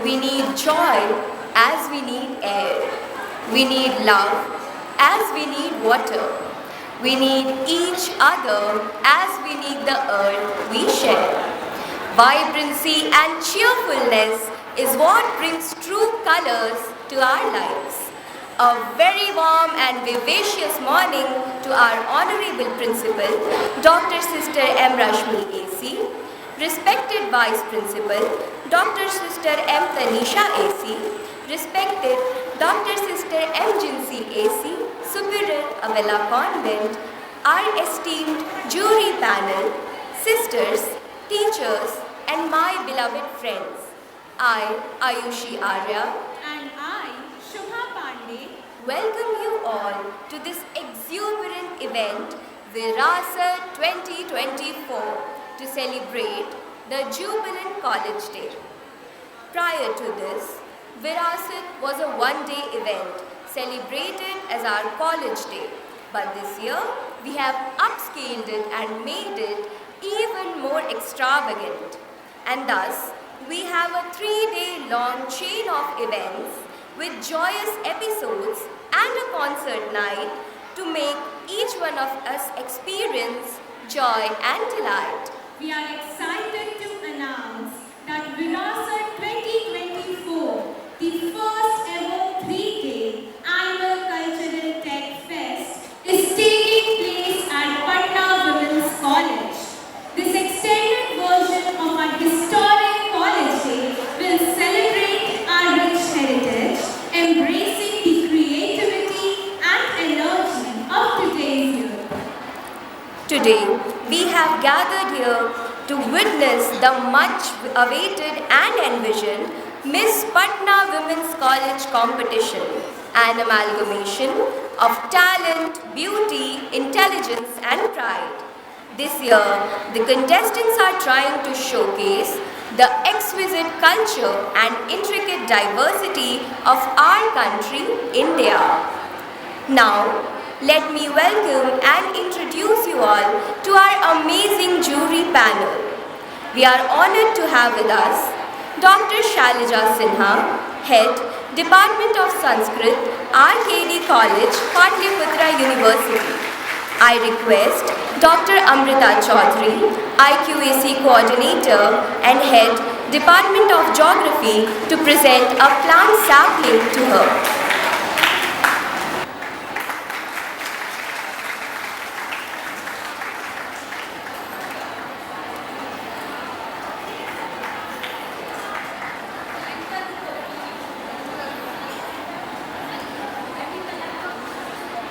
We need joy as we need air. We need love as we need water. We need each other as we need the earth we share. Vibrancy and cheerfulness is what brings true colors to our lives. A very warm and vivacious morning to our Honorable Principal, Dr. Sister M. Rashmi AC, respected Vice Principal, Dr. Sister M. Tanisha AC, respected Dr. Sister M. Jinsi AC, Superior Avella Convent, our esteemed jury panel, sisters, teachers, and my beloved friends. I, Ayushi Arya, and I, Shubha Pandey, welcome you all to this exuberant event, Virasat 2024, to celebrate the Jubilant College Day. Prior to this, Virasat was a one-day event celebrated as our college day. But this year, we have upscaled it and made it even more extravagant. And thus, we have a 3-day long chain of events with joyous episodes and a concert night to make each one of us experience joy and delight. we are excited to announce that Virasat 2024, the first ever 3-day annual Cultural Tech Fest, is taking place at Patna Women's College. This extended version of our historic college day will celebrate our rich heritage, embracing the creativity and energy of today's youth. Today, we have gathered here to witness the much awaited and envisioned Miss Patna Women's College competition, an amalgamation of talent, beauty, intelligence, and pride. This year, the contestants are trying to showcase the exquisite culture and intricate diversity of our country, India. Now, let me welcome and introduce you all to our amazing jury panel. We are honored to have with us Dr. Shailaja Sinha, Head, Department of Sanskrit, RKD College, Patliputra University. I request Dr. Amrita Chaudhary, IQAC Coordinator and Head, Department of Geography, to present a plant sapling to her.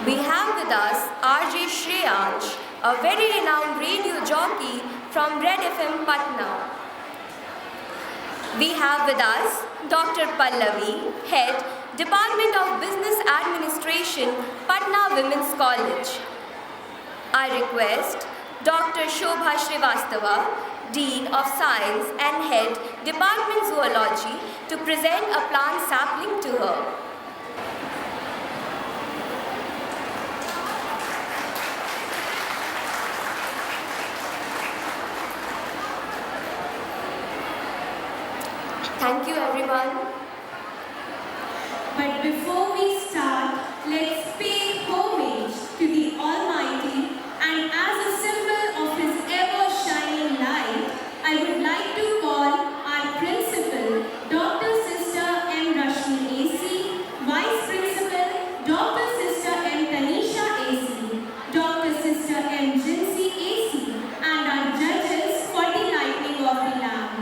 We have with us RJ Shreyansh, a very renowned radio jockey from Red FM Patna. We have with us Dr. Pallavi, Head, Department of Business Administration, Patna Women's College. I request Dr. Shobha Srivastava, Dean of Science and Head, Department Zoology, to present a plant sapling to her. Thank you, everyone. But before we start, let's pay homage to the Almighty, and as a symbol of His ever-shining light, I would like to call our Principal, Dr. Sister M. Rashmi AC, Vice Principal, Dr. Sister M. Tanisha AC, Dr. Sister M. Jinsi AC, and our judges for the lighting of the lamp.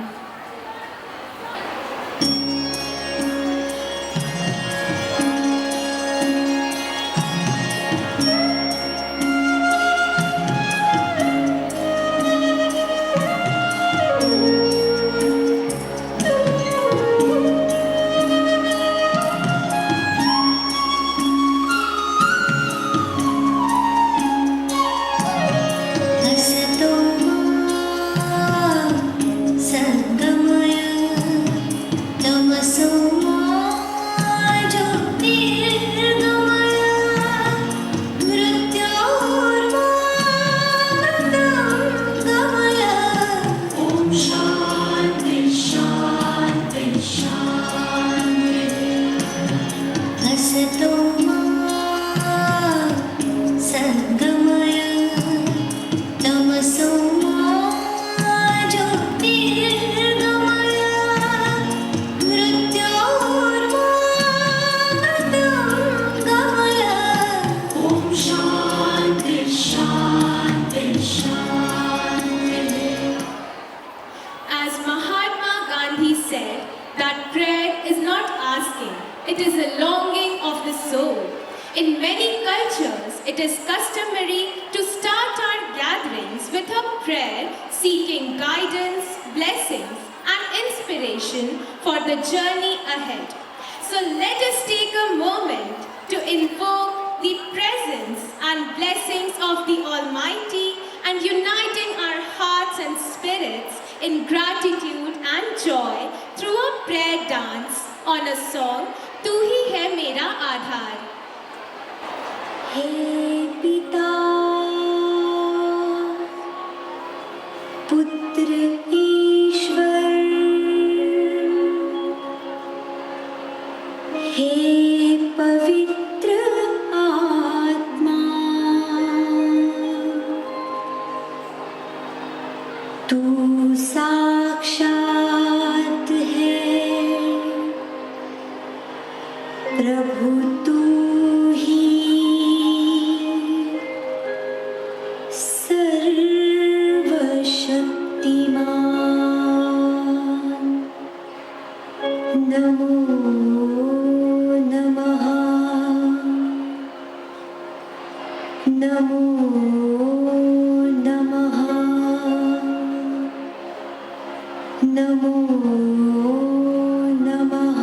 असतो मा सद्गमय तमसो मा ज्योतिर्गमय मृत्योर्मामृतंगमय ॐ शान्ति शान्ति शान्तिः. As Mahatma Gandhi said, that prayer is not asking, it is a longing of the soul. In many cultures, it is customary to start our gatherings with a prayer seeking guidance, blessings, and inspiration for the journey ahead. So let us take a moment to invoke the presence and blessings of the Almighty and uniting our hearts and spirits in gratitude and joy through a prayer dance on a song, Tu Hi Hai Mera Aadhar. हे पिता पुत्र ईश्वर, हे पवित्र आत्मा, तू साक्षात है प्रभु, तू ही सर्वशक्तिमान. नमो नमः, नमो नमः, नमो नमः.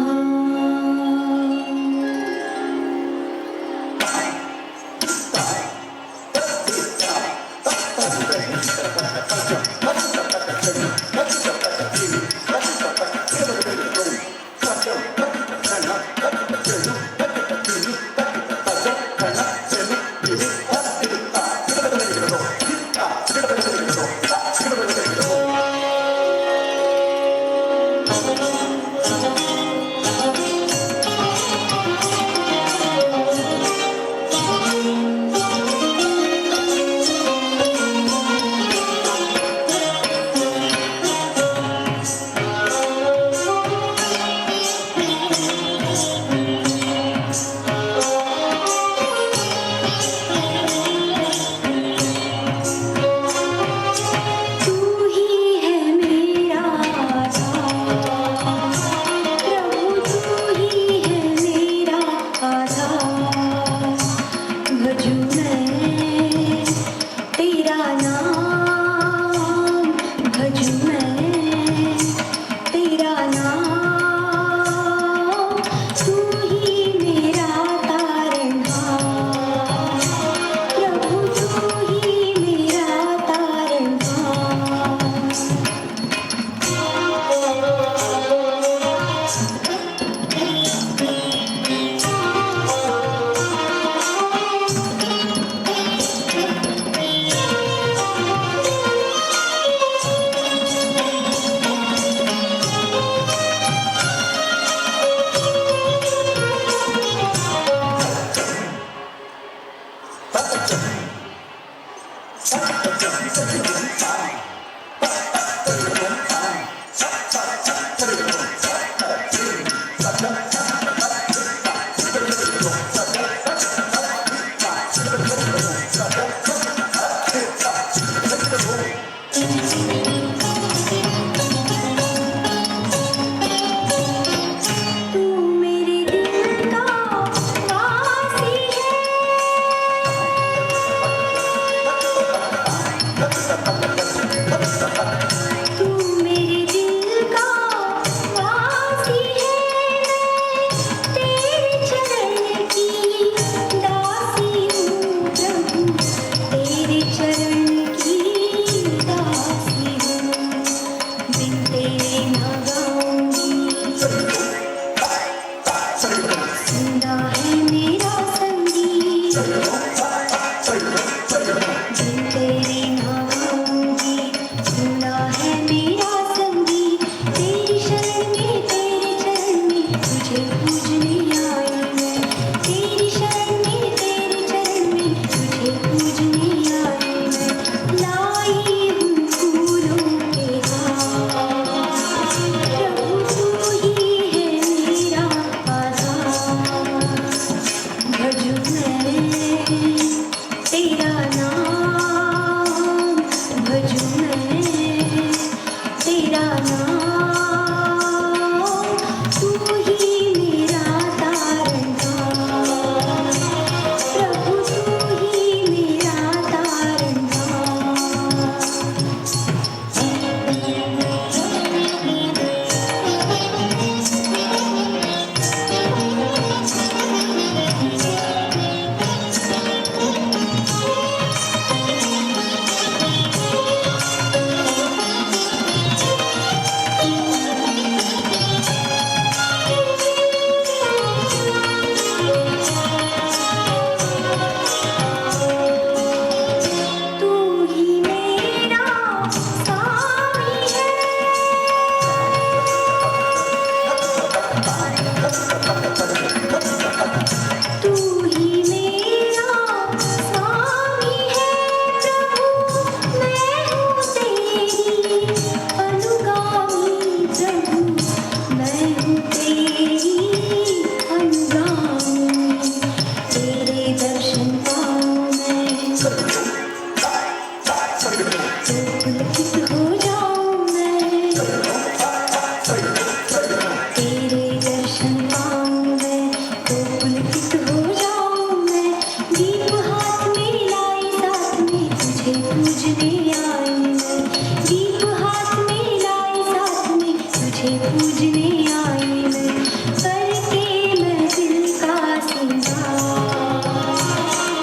तेरे दर्शन पाऊं मैं तो पुलकित हो जाऊं मैं। दीप हाथ में लाई साथ में तुझे पूजने आई मैं। दीप हाथ में लाई साथ में तुझे पूजने आई मैं। करके मैं दिल का सिंगार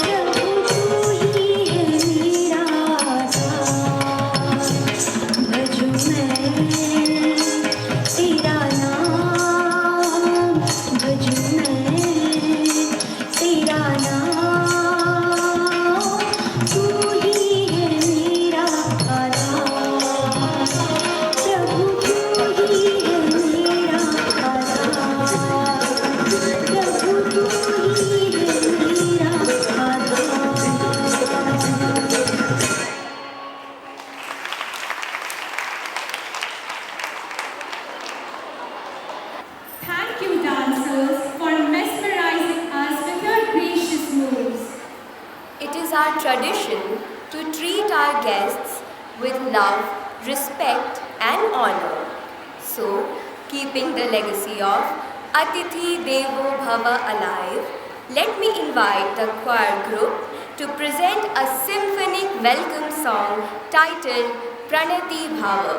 प्रभु तू ही है मेरा आधार। भजूं मैं तेरा नाम, भजूं मैं तेरा नाम। तू ही है मेरा आधार प्रभु तू ही है मेरा आधार प्रभु तू ही है मेरा आधार। Thank you, dancers, for mesmerizing us with your gracious moves. It is our tradition to treat our guests with love, respect, and honor. So, keeping the legacy of Atithi Devo Bhava alive, let me invite the choir group to present a symphonic welcome song titled Pranati Bhava.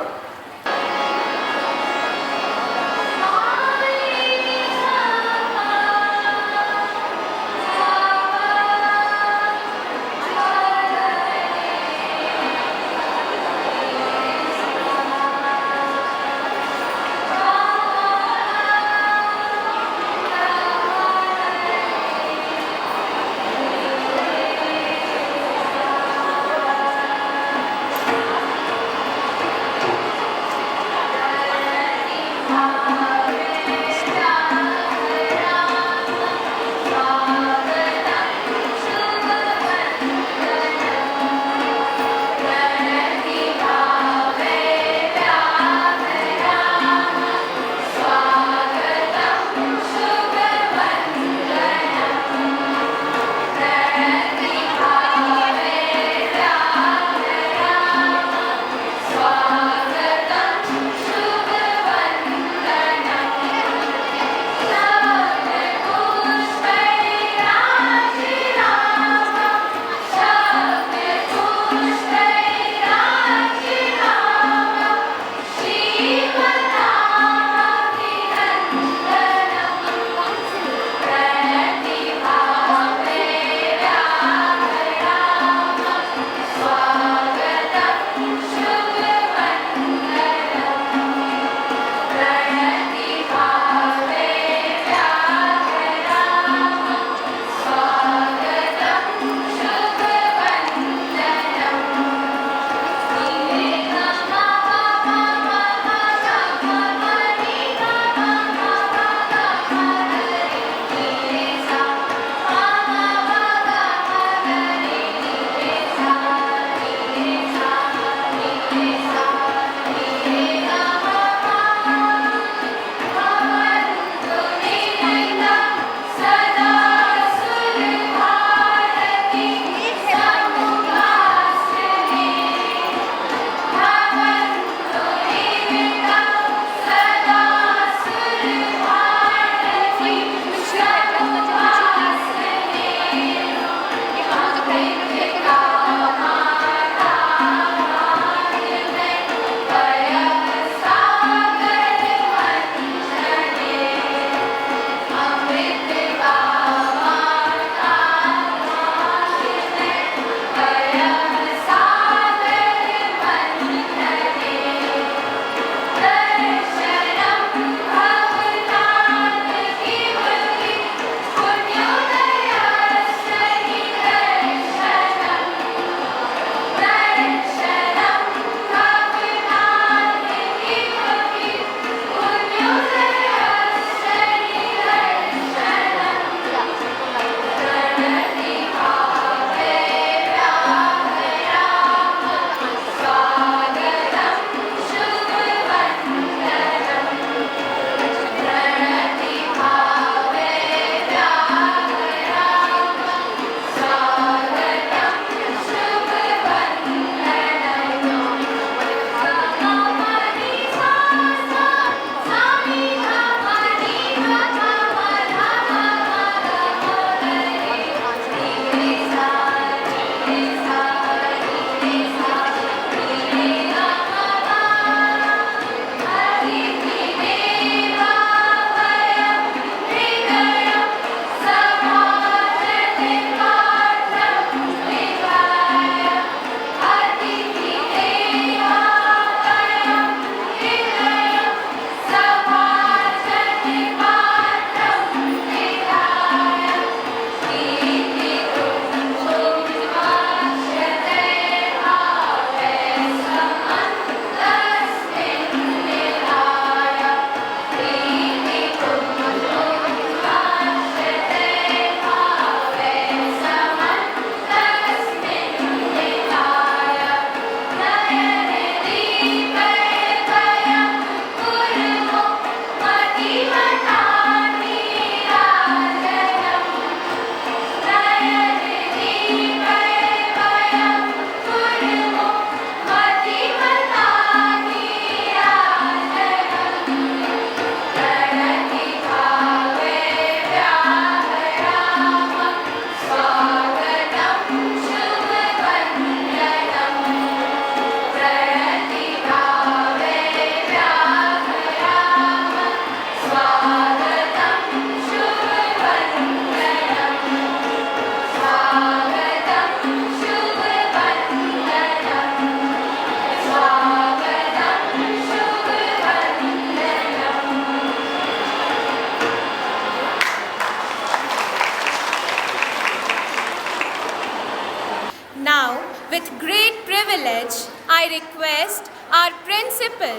I request our principal,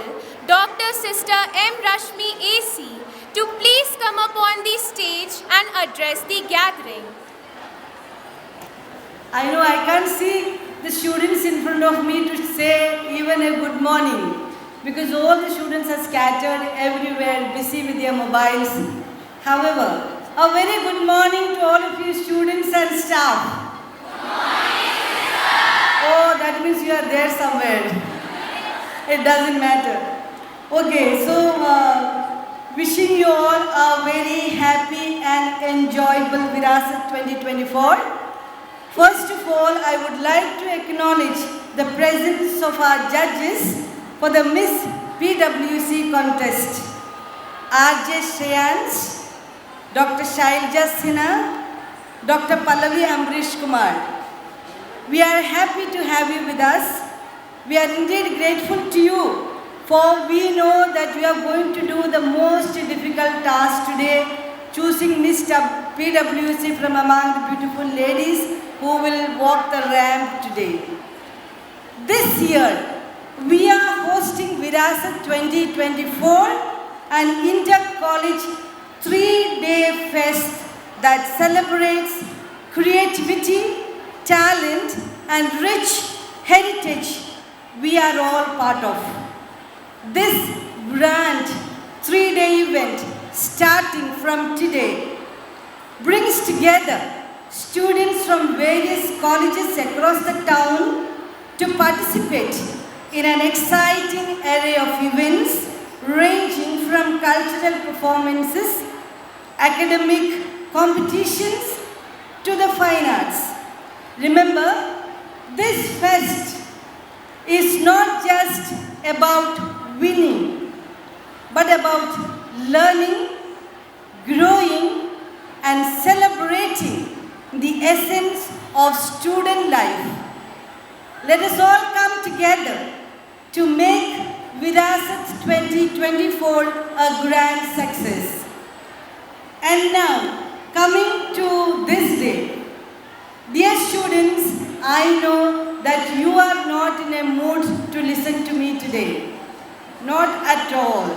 Dr. Sister M. Rashmi AC, to please come up on the stage and address the gathering. I know I can't see the students in front of me to say even a good morning because all the students are scattered everywhere, busy with their mobiles. However, a very good morning to all of you students and staff. Oh, that means you are there somewhere. It doesn't matter. Okay, so wishing you all a very happy and enjoyable Virasat 2024. First of all, I would like to acknowledge the presence of our judges for the Miss PWC contest. R.J. Shreyans, Dr. Shailja Sinha, Dr. Pallavi Amrish Kumar. We are happy to have you with us. We are indeed grateful to you, for we know that we are going to do the most difficult task today, choosing Miss PWC from among the beautiful ladies who will walk the ramp today. This year, we are hosting Virasat 2024, an inter-college 3-day fest that celebrates creativity, talent and rich heritage we are all part of. This grand 3-day event starting from today brings together students from various colleges across the town to participate in an exciting array of events ranging from cultural performances, academic competitions to the fine arts. Remember, this fest is not just about winning, but about learning, growing, and celebrating the essence of student life. Let us all come together to make Virasat 2024 a grand success. And now, coming to this day, dear students, I know that you are not in a mood to listen to me today. Not at all.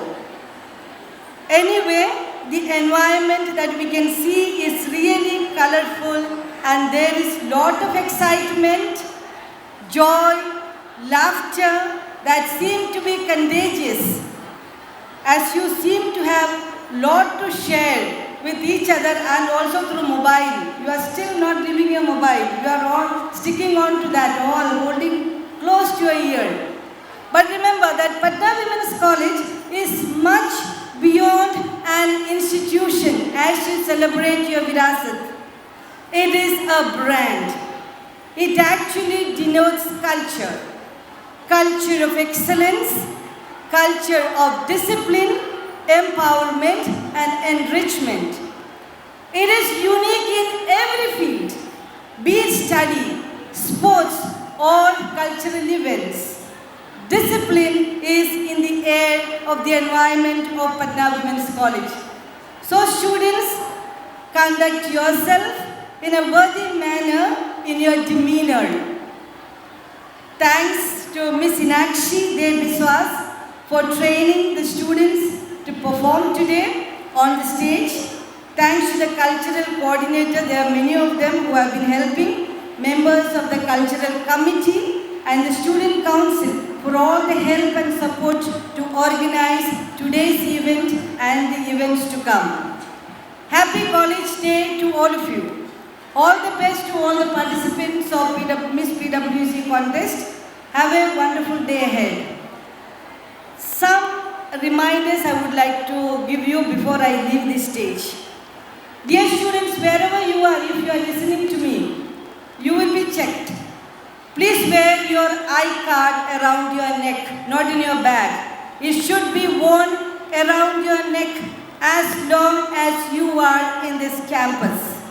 Anyway, the environment that we can see is really colorful and there is lot of excitement, joy, laughter that seem to be contagious. As you seem to have lot to share with each other and also through mobile. You are still not leaving your mobile. You are all sticking on to that, all holding close to your ear. But remember that Patna Women's College is much beyond an institution as you celebrate your Virasat. It is a brand. It actually denotes culture. Culture of excellence, culture of discipline, empowerment and enrichment. It is unique in every field, be it study, sports or cultural events. Discipline is in the air of the environment of Patna Women's College. So students, conduct yourself in a worthy manner in your demeanor. Thanks to Miss Inakshi De Biswas for training the students to perform today on the stage. Thanks to the cultural coordinator, there are many of them who have been helping, members of the cultural committee and the student council for all the help and support to organize today's event and the events to come. Happy College Day to all of you. All the best to all the participants of Miss PWC contest. Have a wonderful day ahead. Some reminders I would like to give you before I leave this stage. Dear students, wherever you are, if you are listening to me, you will be checked. Please wear your I-card around your neck, not in your bag. It should be worn around your neck as long as you are in this campus.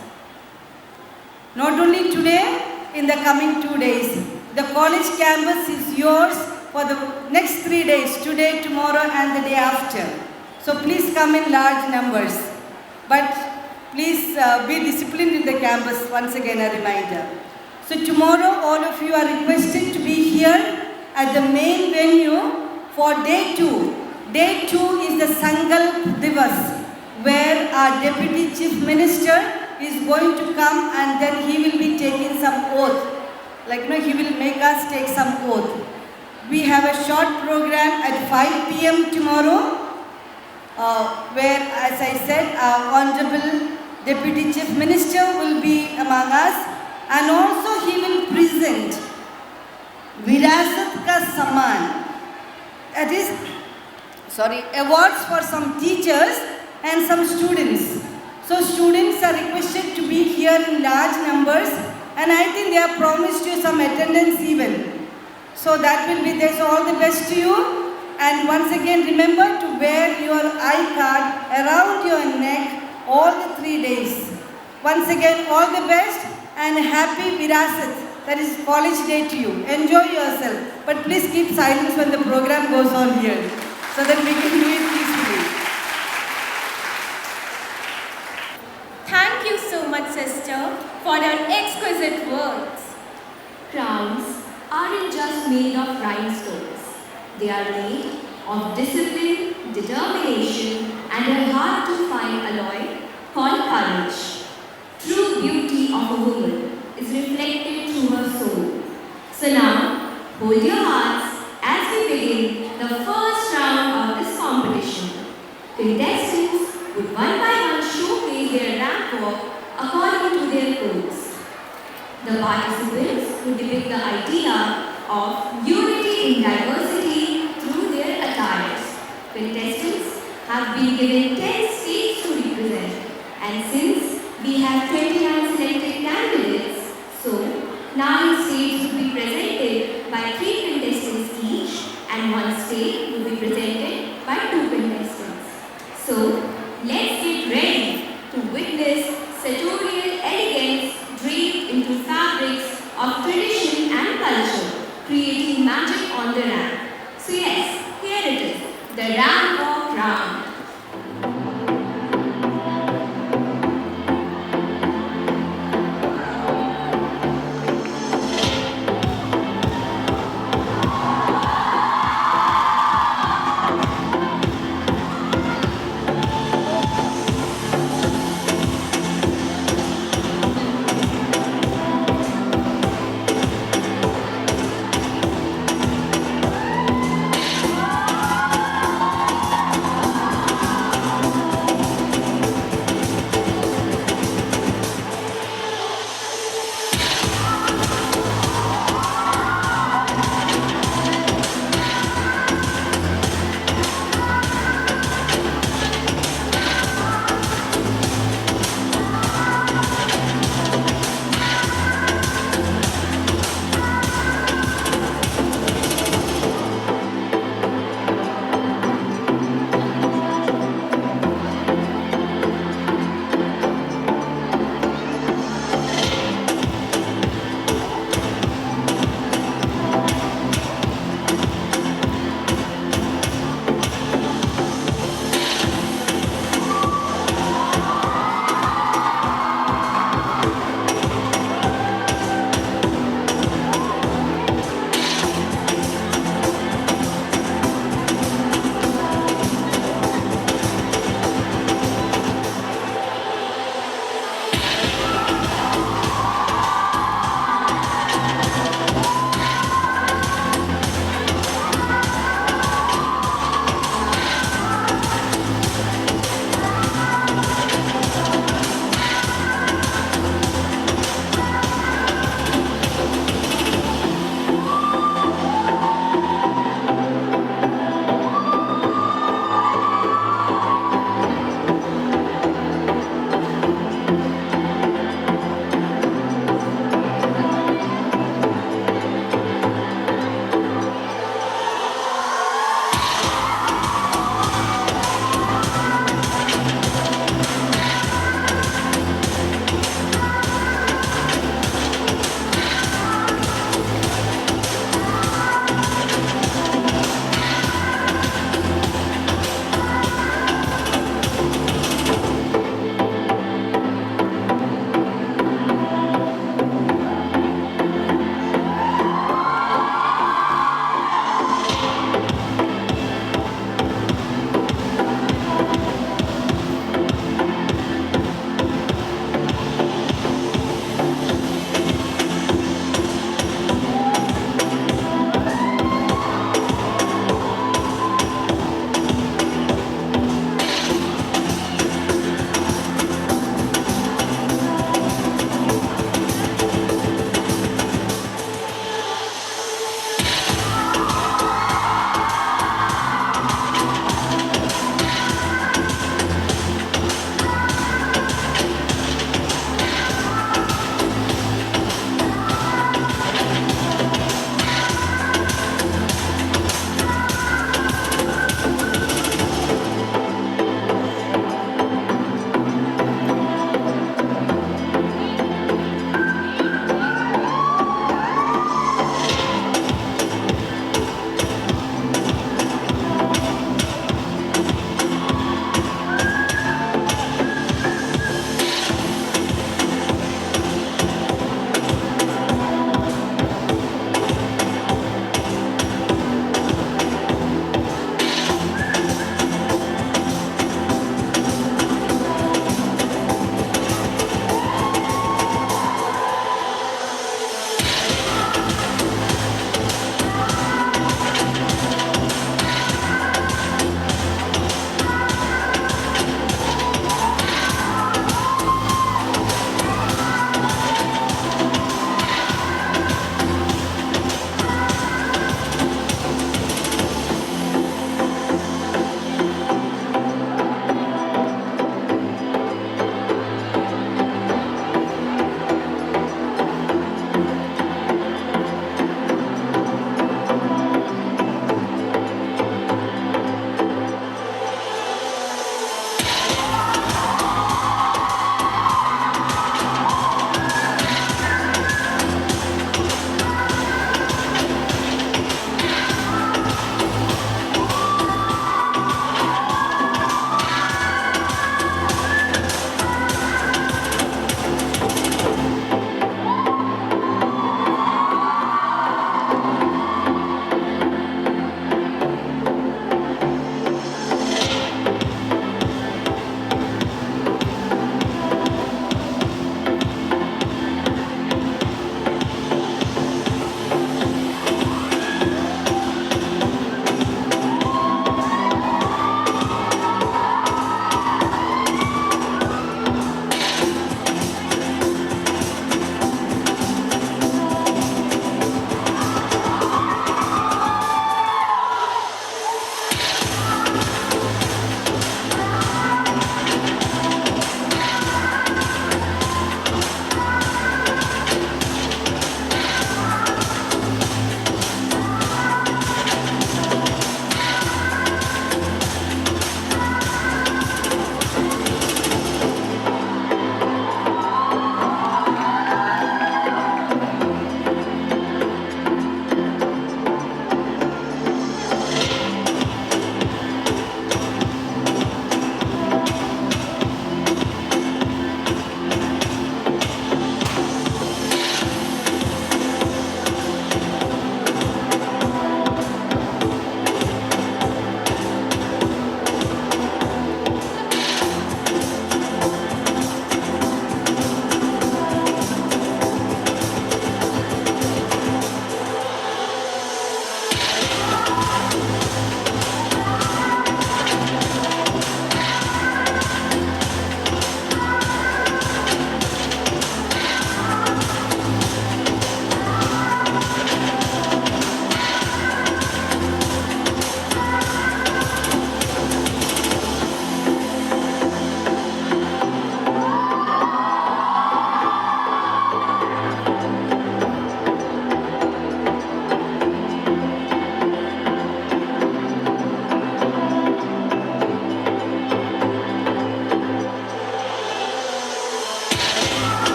Not only today, in the coming 2 days. The college campus is yours for the next 3 days, today, tomorrow and the day after. So please come in large numbers. But please be disciplined in the campus, once again a reminder. So tomorrow all of you are requested to be here at the main venue for day 2. Day 2 is the Sankalp Divas, where our Deputy Chief Minister is going to come and then he will be taking some oath. Like, he will make us take some oath. We have a short program at 5 p.m. tomorrow, where, as I said, our Honorable Deputy Chief Minister will be among us, and also he will present Virasat Ka Saman, that is, awards for some teachers and some students. So students are requested to be here in large numbers, and I think they have promised you some attendance even. So that will be there. So all the best to you. And once again, remember to wear your I-card around your neck all the 3 days. Once again, all the best and happy Virasat, that is college day to you. Enjoy yourself. But please keep silence when the program goes on here, so that we can do it peacefully. Thank you so much, sister, for your exquisite words. Crowns aren't just made of rhinestones. They are made of discipline, determination, and a hard-to-find alloy called courage. True beauty of a woman is reflected through her soul. So now, hold your hearts as we begin the first round of this competition. Contestants would one by one showcase their rank walk according to their codes. The participants would depict the idea of unity in diversity through their attires. Contestants have been given 10 states to represent, and since we have 29 selected candidates, so 9 states will be presented by 3 contestants each, and 1 state will be presented by 2 contestants. So, let's get ready to witness sartorial elegance draped into fabrics of tradition and culture, creating magic on the ramp. So yes, here it is, the ramp walk round.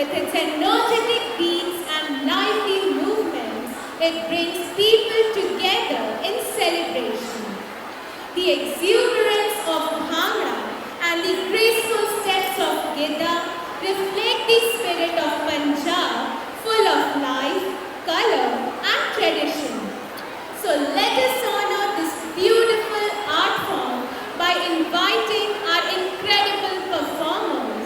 With its energetic beats and lively movements, it brings people together in celebration. The exuberance of Bhangra and the graceful steps of Gidda reflect the spirit of Punjab, full of life, color and tradition. So let us honor this beautiful art form by inviting our incredible performers.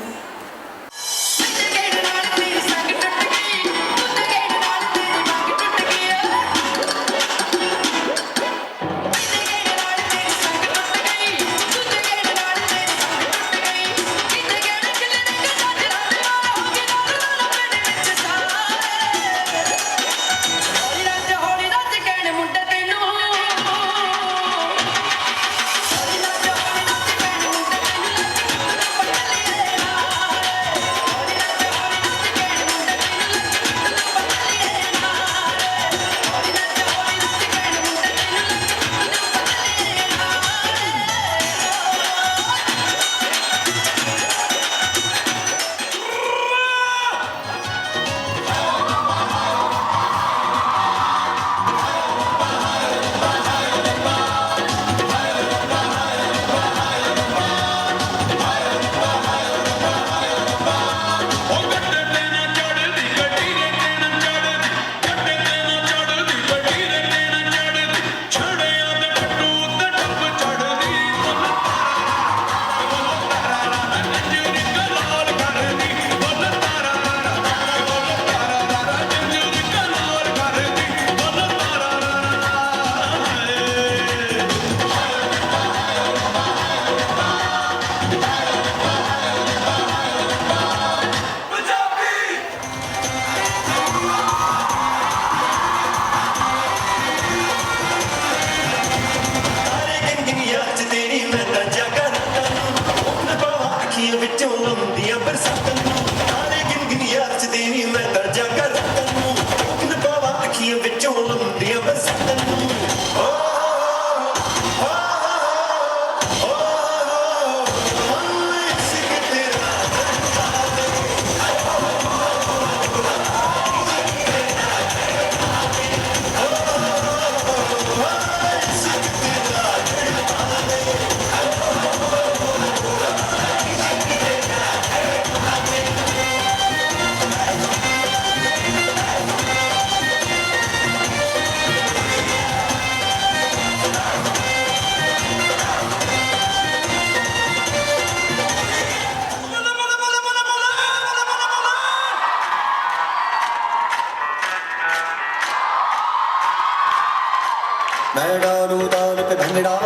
मैं डालू ताल पे भंगड़ा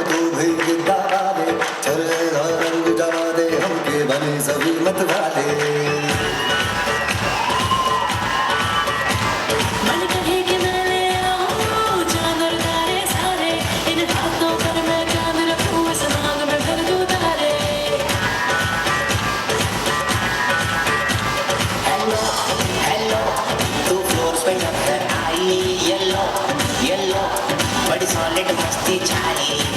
तू भी गिद्दा वाले चले रंग जमा दे हमके बने सभी मत वाले मन कहे कि मैं ले आऊं चांद और तारे सारे इन हाथों पर मैं चांद रखूं आसमान में भर दूं तारे हेलो हेलो तू फ्लोर पे नजर आई येलो येलो बड़ी सॉलिड मस्ती छाई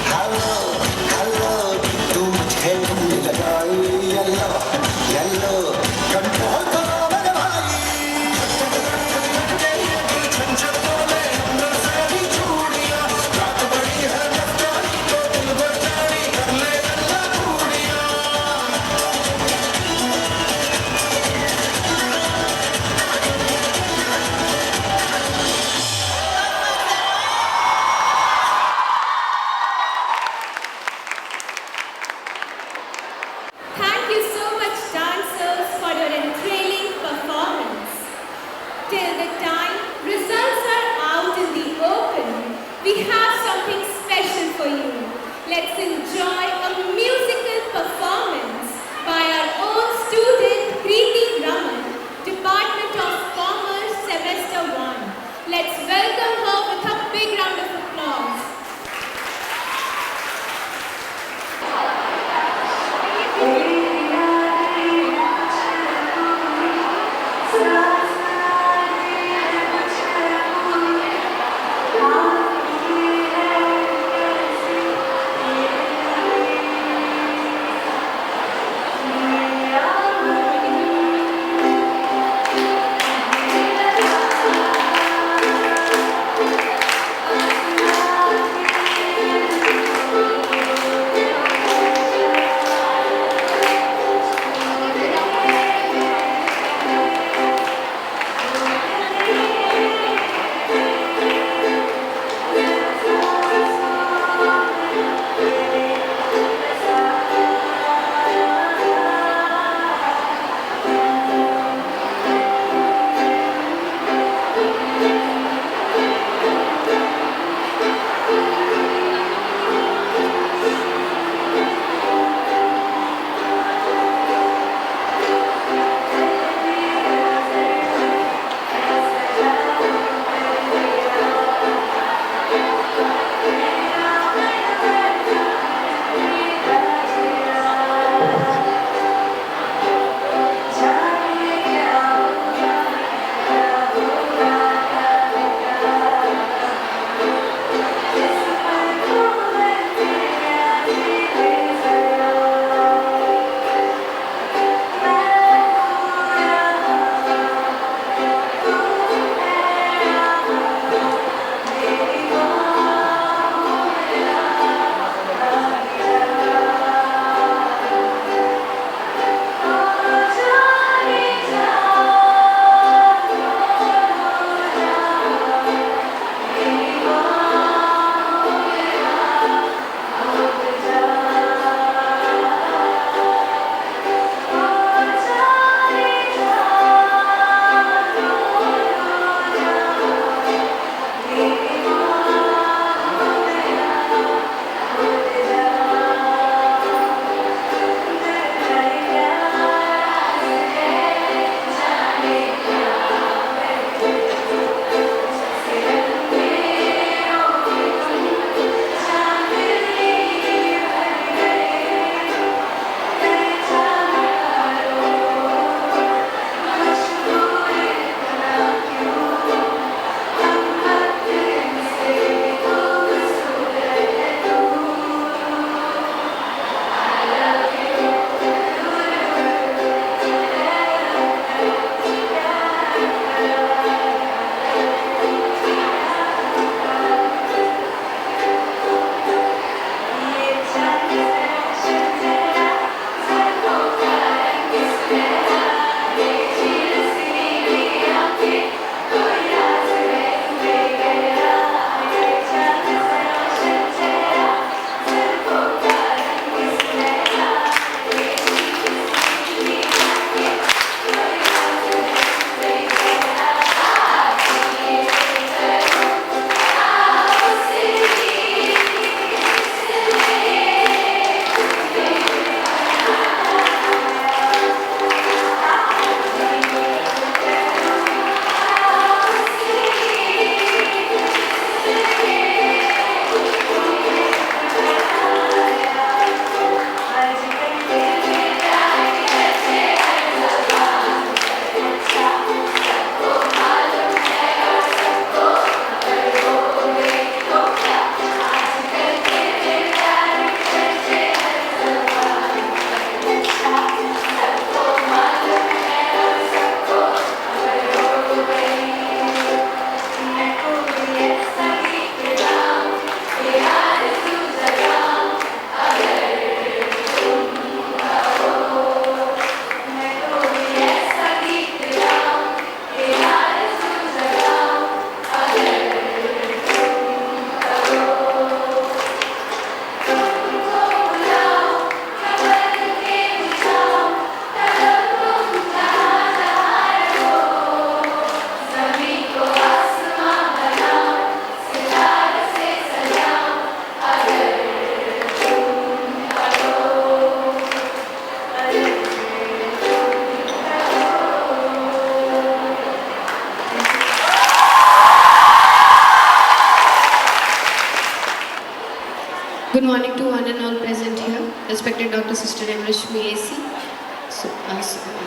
Good morning to one and all present here. Respected Dr. Sister M. Rashmi AC,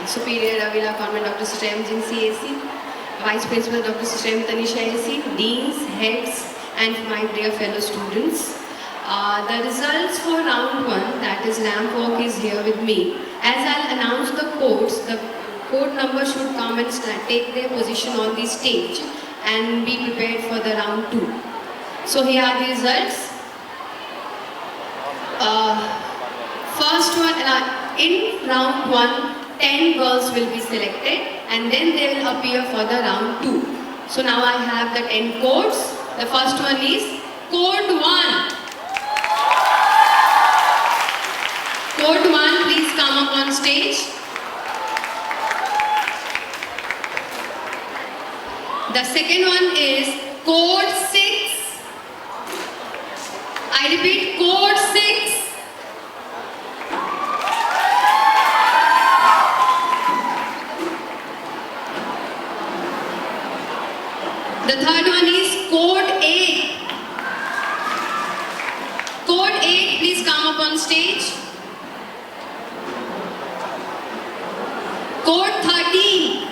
Superior Avila Convent Dr. Sister M. Jinsi AC, Vice Principal Dr. Sister M. Tanisha AC, Deans, Heads, and my dear fellow students. The results for round 1, that is ramp walk, is here with me. As I'll announce the codes, the code number should come and take their position on the stage and be prepared for the round 2. So here are the results. First one, in round 1, 10 girls will be selected and then they will appear for the round 2. So now I have the 10 codes. The first one is code 1. Code 1, please come up on stage. The second one is code 6. I repeat, code 6. The third one is code 8. Code 8, please come up on stage. Code 13.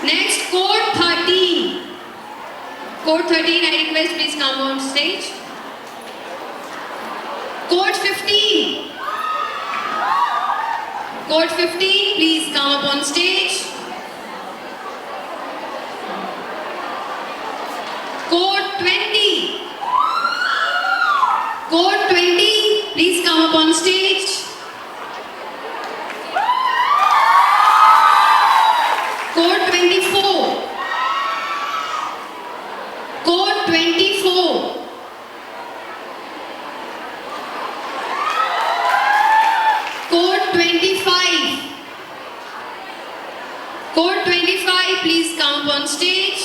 Next, code 13. Code 13, I request please come on stage. Code 15. Code 15, please come up on stage. Code 20. Code 20, please come up on stage. Code 24. Code 24. Code 25. Code 25, please come up on stage.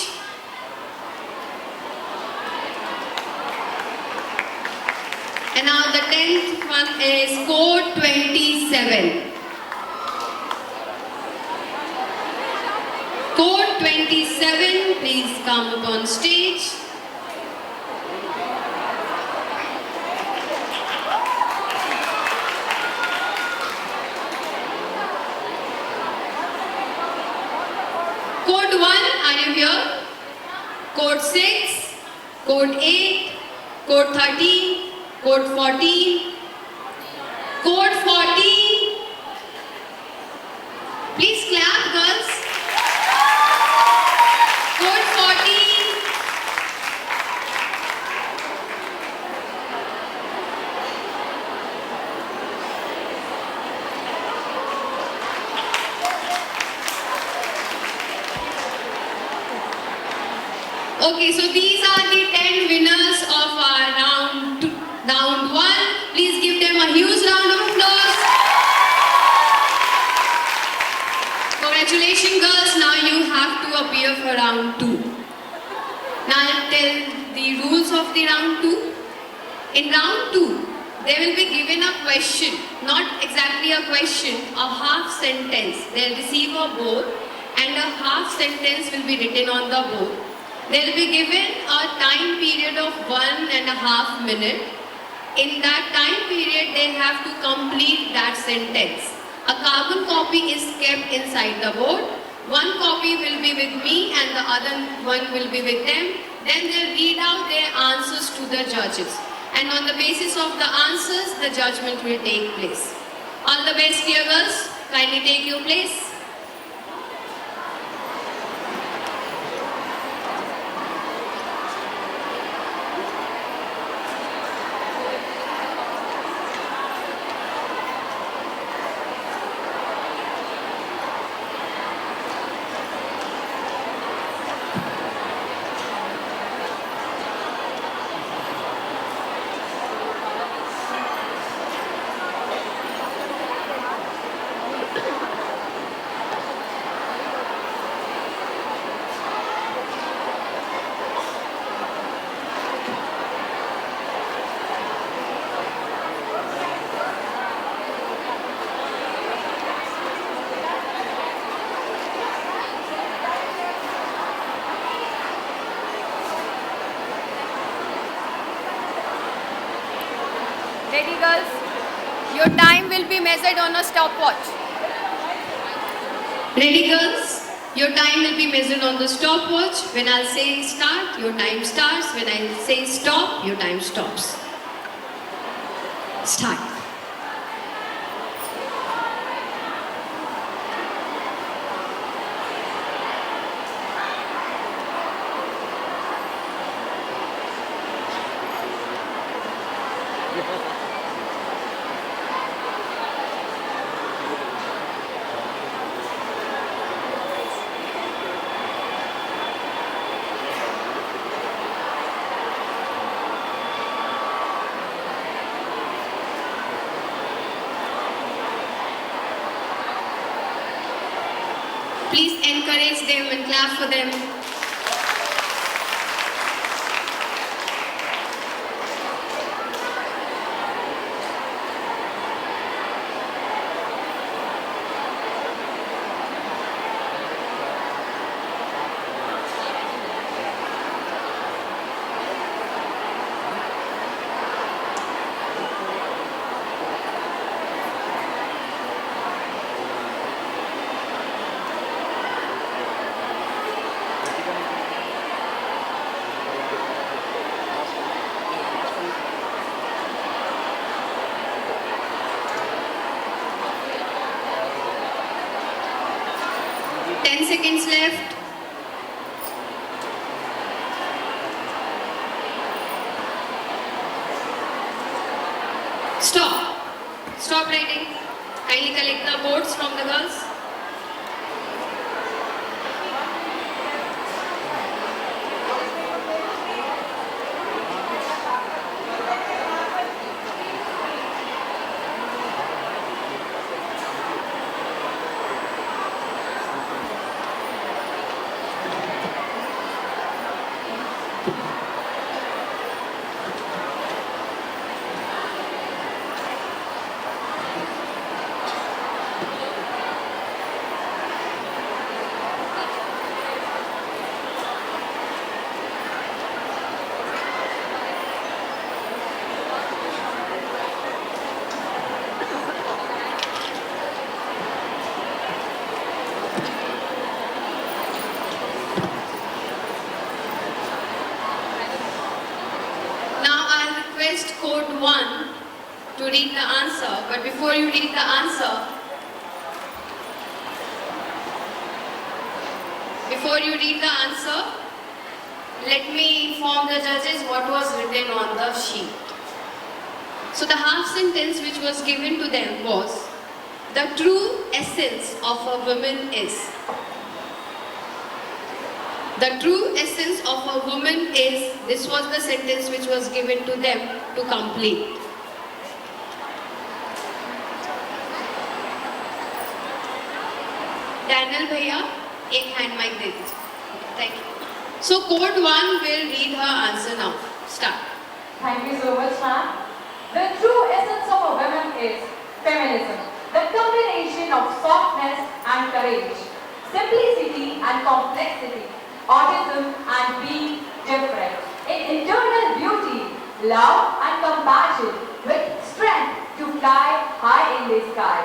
And now the 10th one is code 27. Code 27, please come up on stage. Code 1, are you here? Code 6, Code 8, Code 13, Code 14, Code 14. Please clap, girls. Code 14. Okay, so these are the 10 winners of our round 1. Please give them a huge round of applause. Congratulations, girls. Now you have to appear for round 2. Now I'll tell the rules of the round 2. In round 2, they will be given a question, not exactly a question, a half sentence. They'll receive a board and a half sentence will be written on the board. They'll be given a time period of 1.5 minutes. In that time period, they have to complete that sentence. A carbon copy is kept inside the board. One copy will be with me and the other one will be with them. Then they'll read out their answers to the judges. And on the basis of the answers, the judgment will take place. All the best, dear girls. Kindly take your place. Ready, girls? Your time will be measured on a stopwatch. Ready, girls? Your time will be measured on the stopwatch. When I'll say start, your time starts. When I say stop, your time stops. Start. Please encourage them and clap for them. Seconds left. Stop. Stop writing. Kindly collect the boards from the girls. Code 1 to read the answer, but before you read the answer, let me inform the judges what was written on the sheet. So the half sentence which was given to them was, the true essence of a woman is. The true essence of a woman is, this was the sentence which was given to them to complete. Daniel Bhaiya, एक hand mic दे दीजिए. Thank you. So code 1 will read her answer now. Start. Thank you so much, ma'am. The true essence of a woman is feminism. The combination of softness and courage, simplicity and complexity, autism and being different, in internal beauty, love and compassion, with strength to fly high in the sky.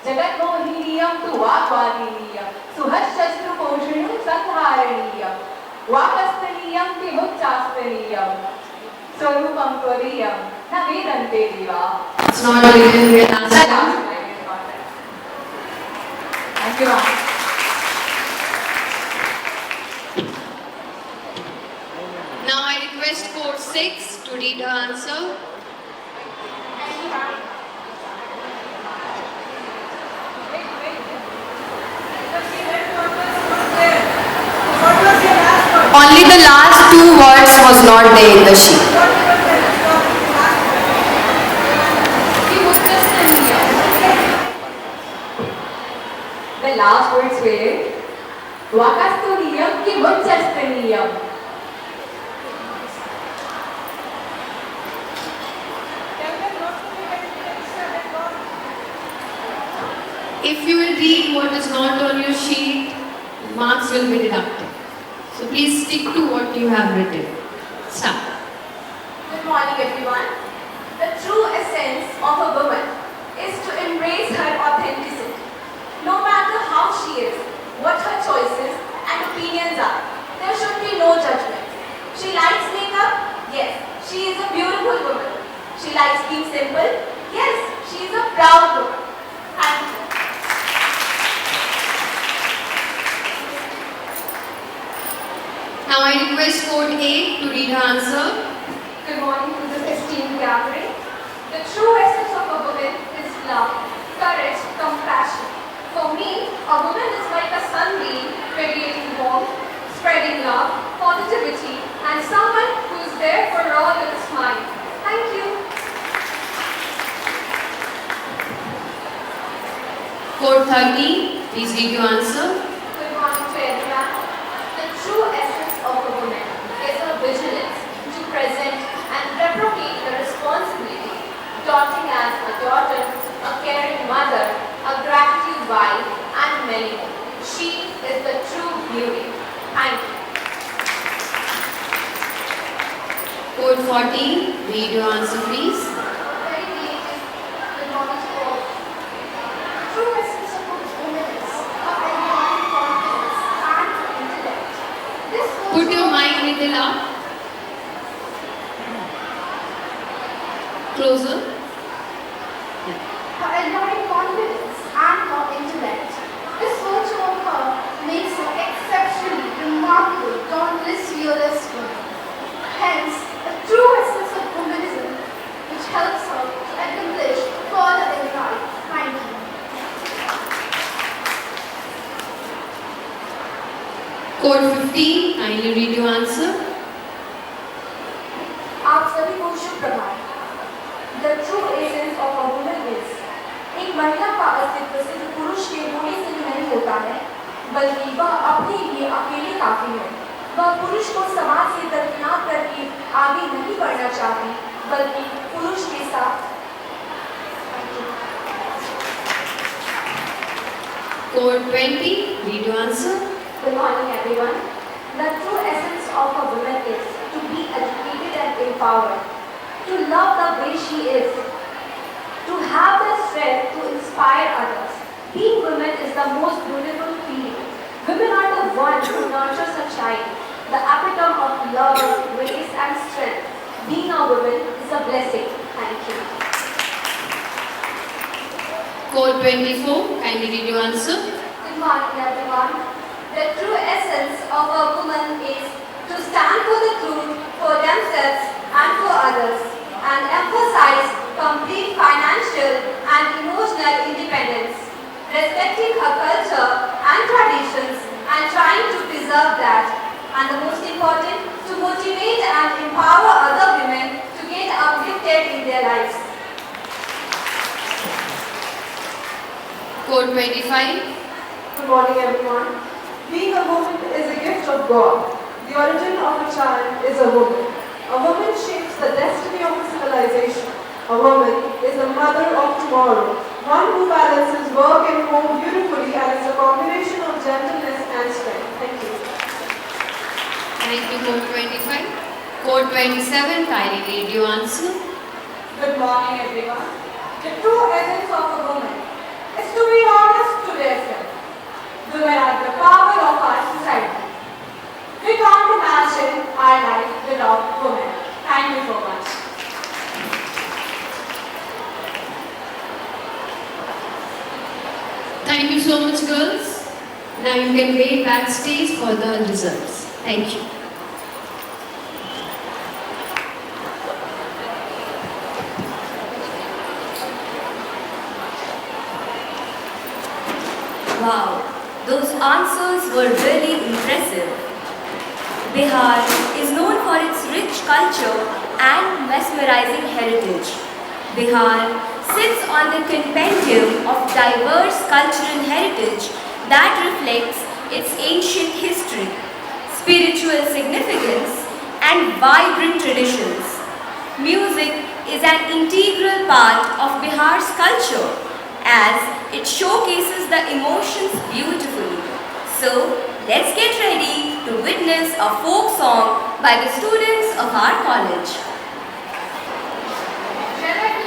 Jagat mohiniyam tu vakvatiniyam, suhashastru poshanu sandharaniyam, vakastaliyam kimuchastaniyam, swarupam tvariyam, navedante diva. It's not written here. Answer. Thank you, ma'am. Now I request code 6 to read her answer. Only the last two words was not there in the sheet. The last words were Vakastuniyam ki muchastaniyam. If you will read what is not on your sheet, marks will be deducted. So please stick to what you have written. Start. Good morning, everyone. The true essence of a woman is to embrace her authenticity. No matter how she is, what her choices and opinions are, there should be no judgment. She likes makeup? Yes, she is a beautiful woman. She likes being simple? Yes, she is a proud woman. Thank you. Now I request Code 8 to read her answer. Good morning to this esteemed gathering. The true essence of a woman is love, courage, compassion. For me, a woman is like a sunbeam radiating warmth, spreading love, positivity, and someone who is there for all with a smile. Thank you. Code 13, please read your answer. Good morning to everyone. The true essence of a woman is her vigilance to present and replicate the responsibility, dotting as a daughter, a caring mother, a gratitude wife, and many more. She is the true beauty. Thank you. Code 14, read your answer please. Very belated. Good morning to all. The true essence of a woman is her enduring confidence and her intellect. This Put your mic a little up. Closer. her enduring confidence and her intellect. This virtue of her makes her exceptionally remarkable, dauntless, fearless woman. Hence, a true essence of womanism which helps her to accomplish further in life. Thank you. Code 15, kindly read your answer. आप सभी को शुभ प्रभात। The true essence of a woman is एक महिला का अस्तित्व सिर्फ पुरुष के होने से ही नहीं होता है, बल्कि वह अपने लिए अकेले काफी है। वह पुरुष को समाज से दरकिनार करके आगे नहीं बढ़ना चाहती, बल्कि पुरुष के साथ। Code 20, read your answer. Good morning, everyone. The true essence of a woman is to be educated and empowered, to love the way she is, to have the strength to inspire others. Being women is the most beautiful feeling. Women are the ones who nurtures a child, the epitome of love, grace, and strength. Being a woman is a blessing. Thank you. Code 24, kindly read your answer. Good morning, everyone. The true essence of a woman is to stand for the truth, for themselves and for others, and emphasize complete financial and emotional independence, respecting her culture and traditions and trying to preserve that, and the most important, to motivate and empower other women to get uplifted in their lives. Code 25. Good morning, everyone. Being a woman is a gift of God. The origin of a child is a woman. A woman shapes the destiny of a civilization. A woman is the mother of tomorrow, one who balances work and home beautifully and is a combination of gentleness and strength. Thank you. Thank you, Code 25. Code 27, kindly read your answer. Good morning, everyone. The true essence of a woman is to be honest to themselves. Women are the power of our society. We can't imagine our life without women. Thank you so much. Thank you so much, girls. Now you can wait backstage for the results. Thank you. Wow, those answers were really impressive. Bihar is known for its rich culture and mesmerizing heritage. Bihar sits on the compendium of diverse cultural heritage that reflects its ancient history, spiritual significance, and vibrant traditions. Music is an integral part of Bihar's culture as it showcases the emotions beautifully. So, let's get ready to witness a folk song by the students of our college. Shall I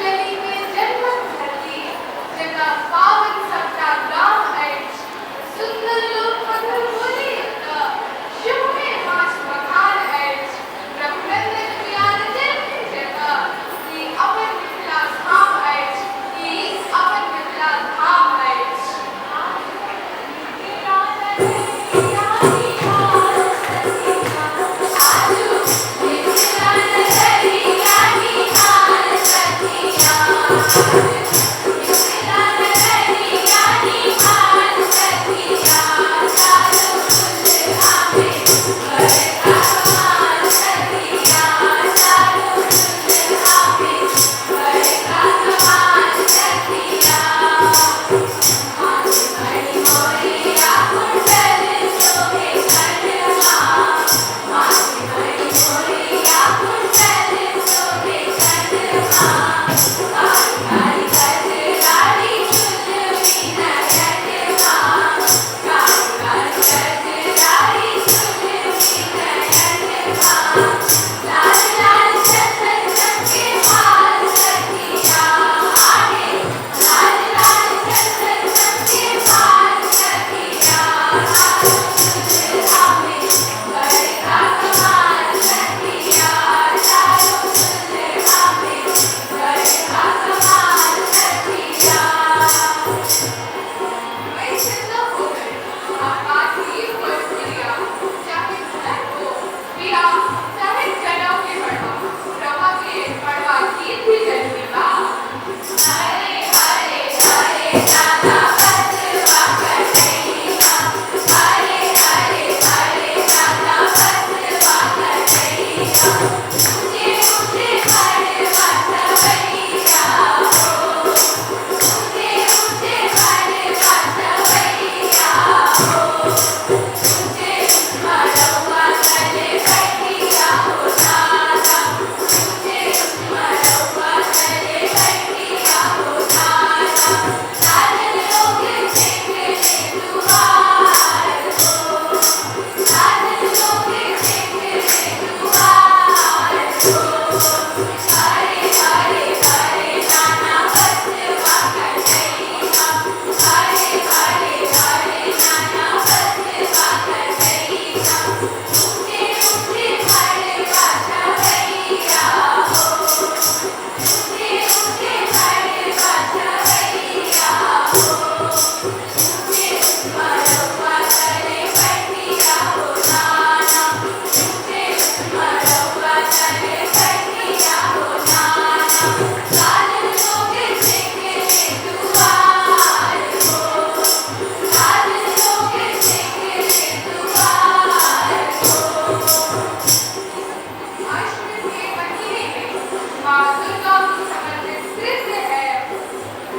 Durga को समर्पित नृत्य है।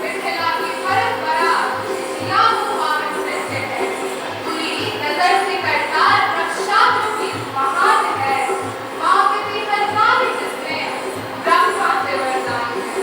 मिथिला की परंपरा इस्लाम मुबारक नृत्य है। पूरी नजर से करतार रक्षा की महान है। माँ पिता बलवान जिसमें ब्रह्मा से वरदान है।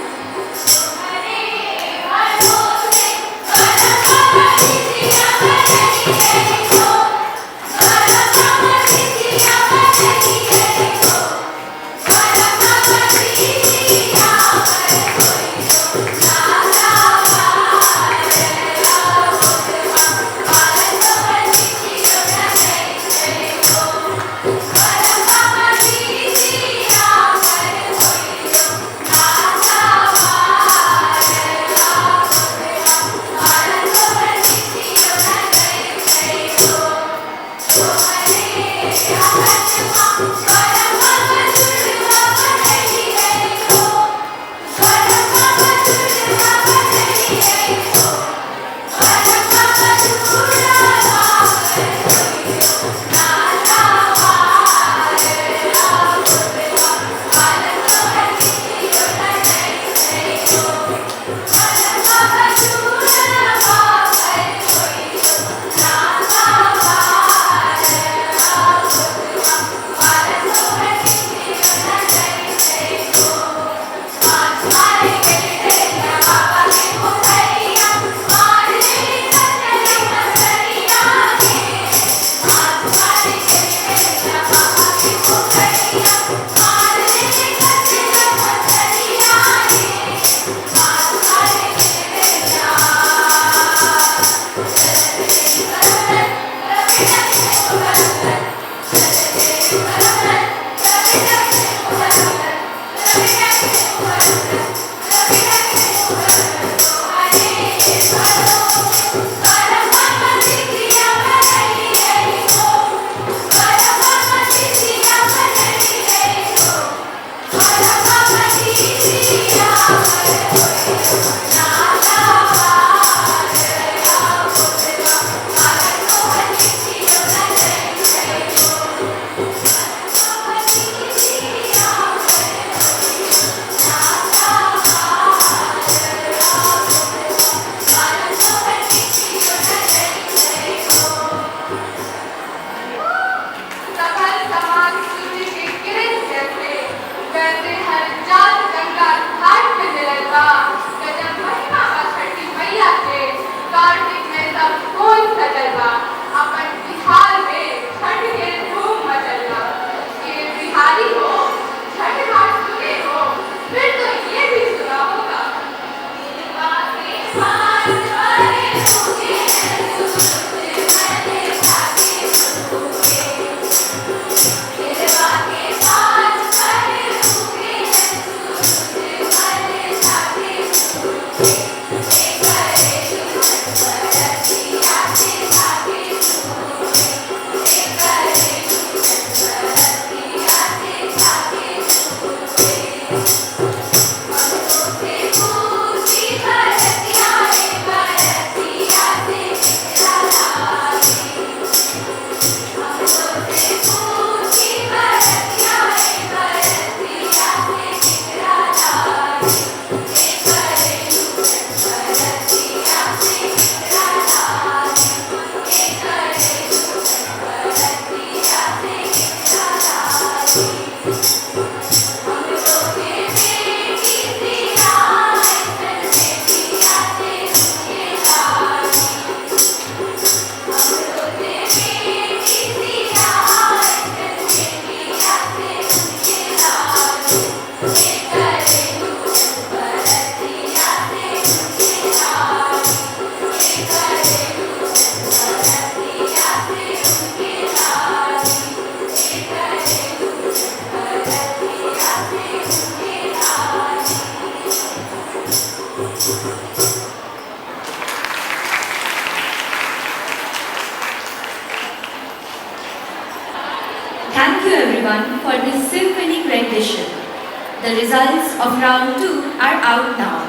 Thank you everyone for this symphonic rendition. The results of round 2 are out now.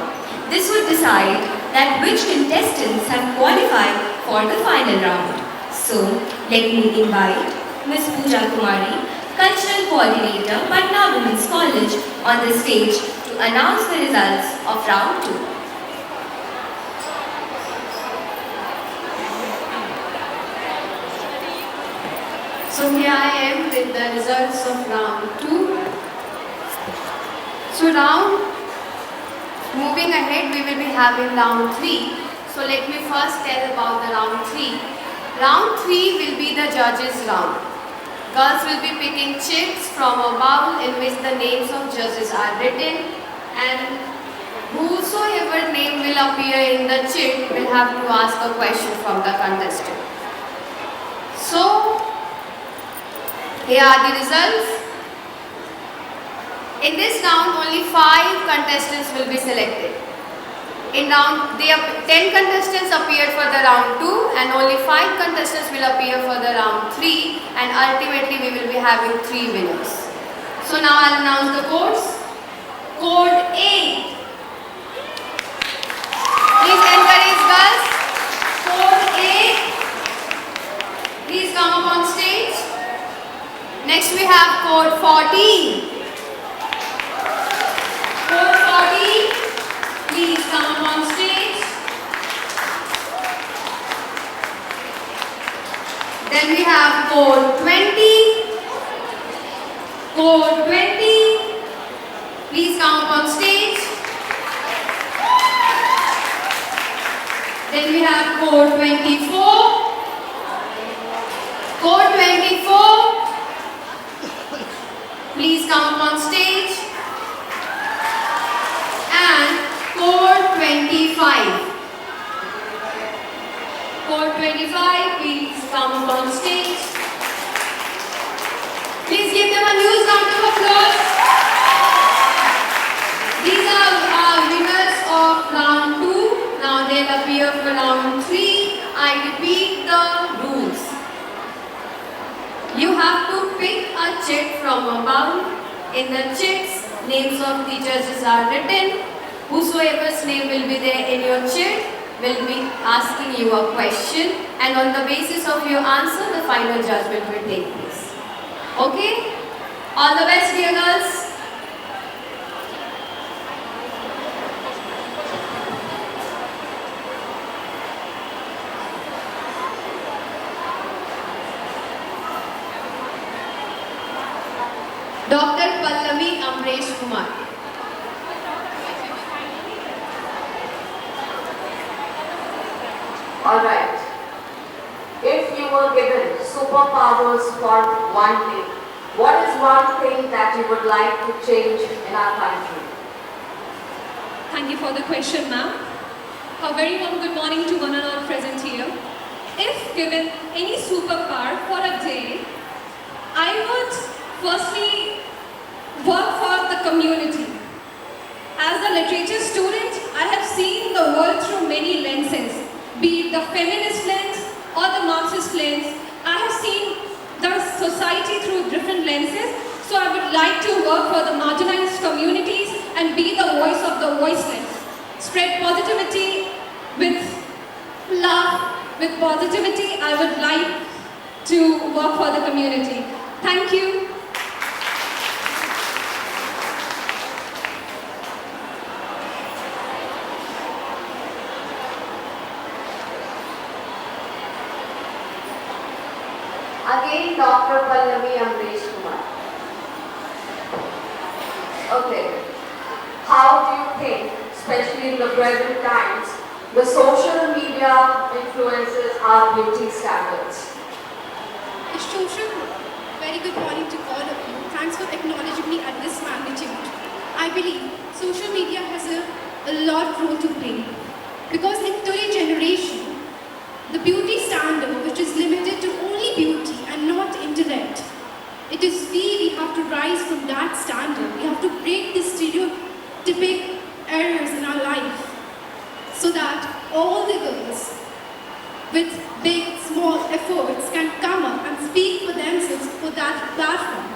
This would decide that which contestants have qualified for the final round. So, let me invite Ms. Pooja Kumari, Cultural Coordinator, Patna Women's College. College on the stage to announce the results of round 2. So here I am with the results of round 2. So moving ahead, we will be having round 3. So let me first tell about the round 3. Round 3 will be the judges round. Girls will be picking chips from a bowl in which the names of judges are written, and whosoever name will appear in the chip will have to ask a question from the contestant. So here are the results. In this round, only 5 contestants will be selected. In round, 10 contestants appeared for the round 2 and only 5 contestants will appear for the round 3, and ultimately we will be having 3 winners. So now I'll announce the codes. Code 8. Please encourage girls. Code 8. Please come up on stage. Next we have code 14. Code 14, please come up on stage. Then we have code 20. Code 20, please come up on stage. Then we have code 24. Code 24, please come up on stage. And code 25. Code 25, please come up on stage. Please give them a huge round of applause. These are winners of round 2. Now they'll appear for round 3. I repeat the rules. You have to pick a chit from a bowl. In the chits, names of the judges are written. Whosoever's name will be there in your chit will be asking you a question, and on the basis of your answer, the final judgment will take place. Okay? All the best, dear girls. Dr. Pallavi Amresh Kumar. Alright. If you were given superpowers for one day, what is one thing that you would like to change in our country? Thank you for the question, ma'am. A very warm good morning to one and all present here. If given any superpower for a day, I would firstly work for the community. As a literature student, I have seen the world through many lenses, be it the feminist lens or the Marxist lens. I have seen the society through different lenses, so I would like to work for the marginalized communities and be the voice of the voiceless. Spread positivity with love, with positivity. I would like to work for the community. Thank you. Again, Dr. Pallavi Amresh Kumar. Okay. How do you think, especially in the present times, the social media influences our beauty standards? Very good morning to all of you. Thanks for acknowledging me at this magnitude. I believe social media has a lot role to play, because in today's generation, the beauty standard, which is limited to only beauty and not intellect, it is we have to rise from that standard. We have to break the stereotypic errors in our life, so that all the girls with big, small efforts can come up and speak for themselves for that platform.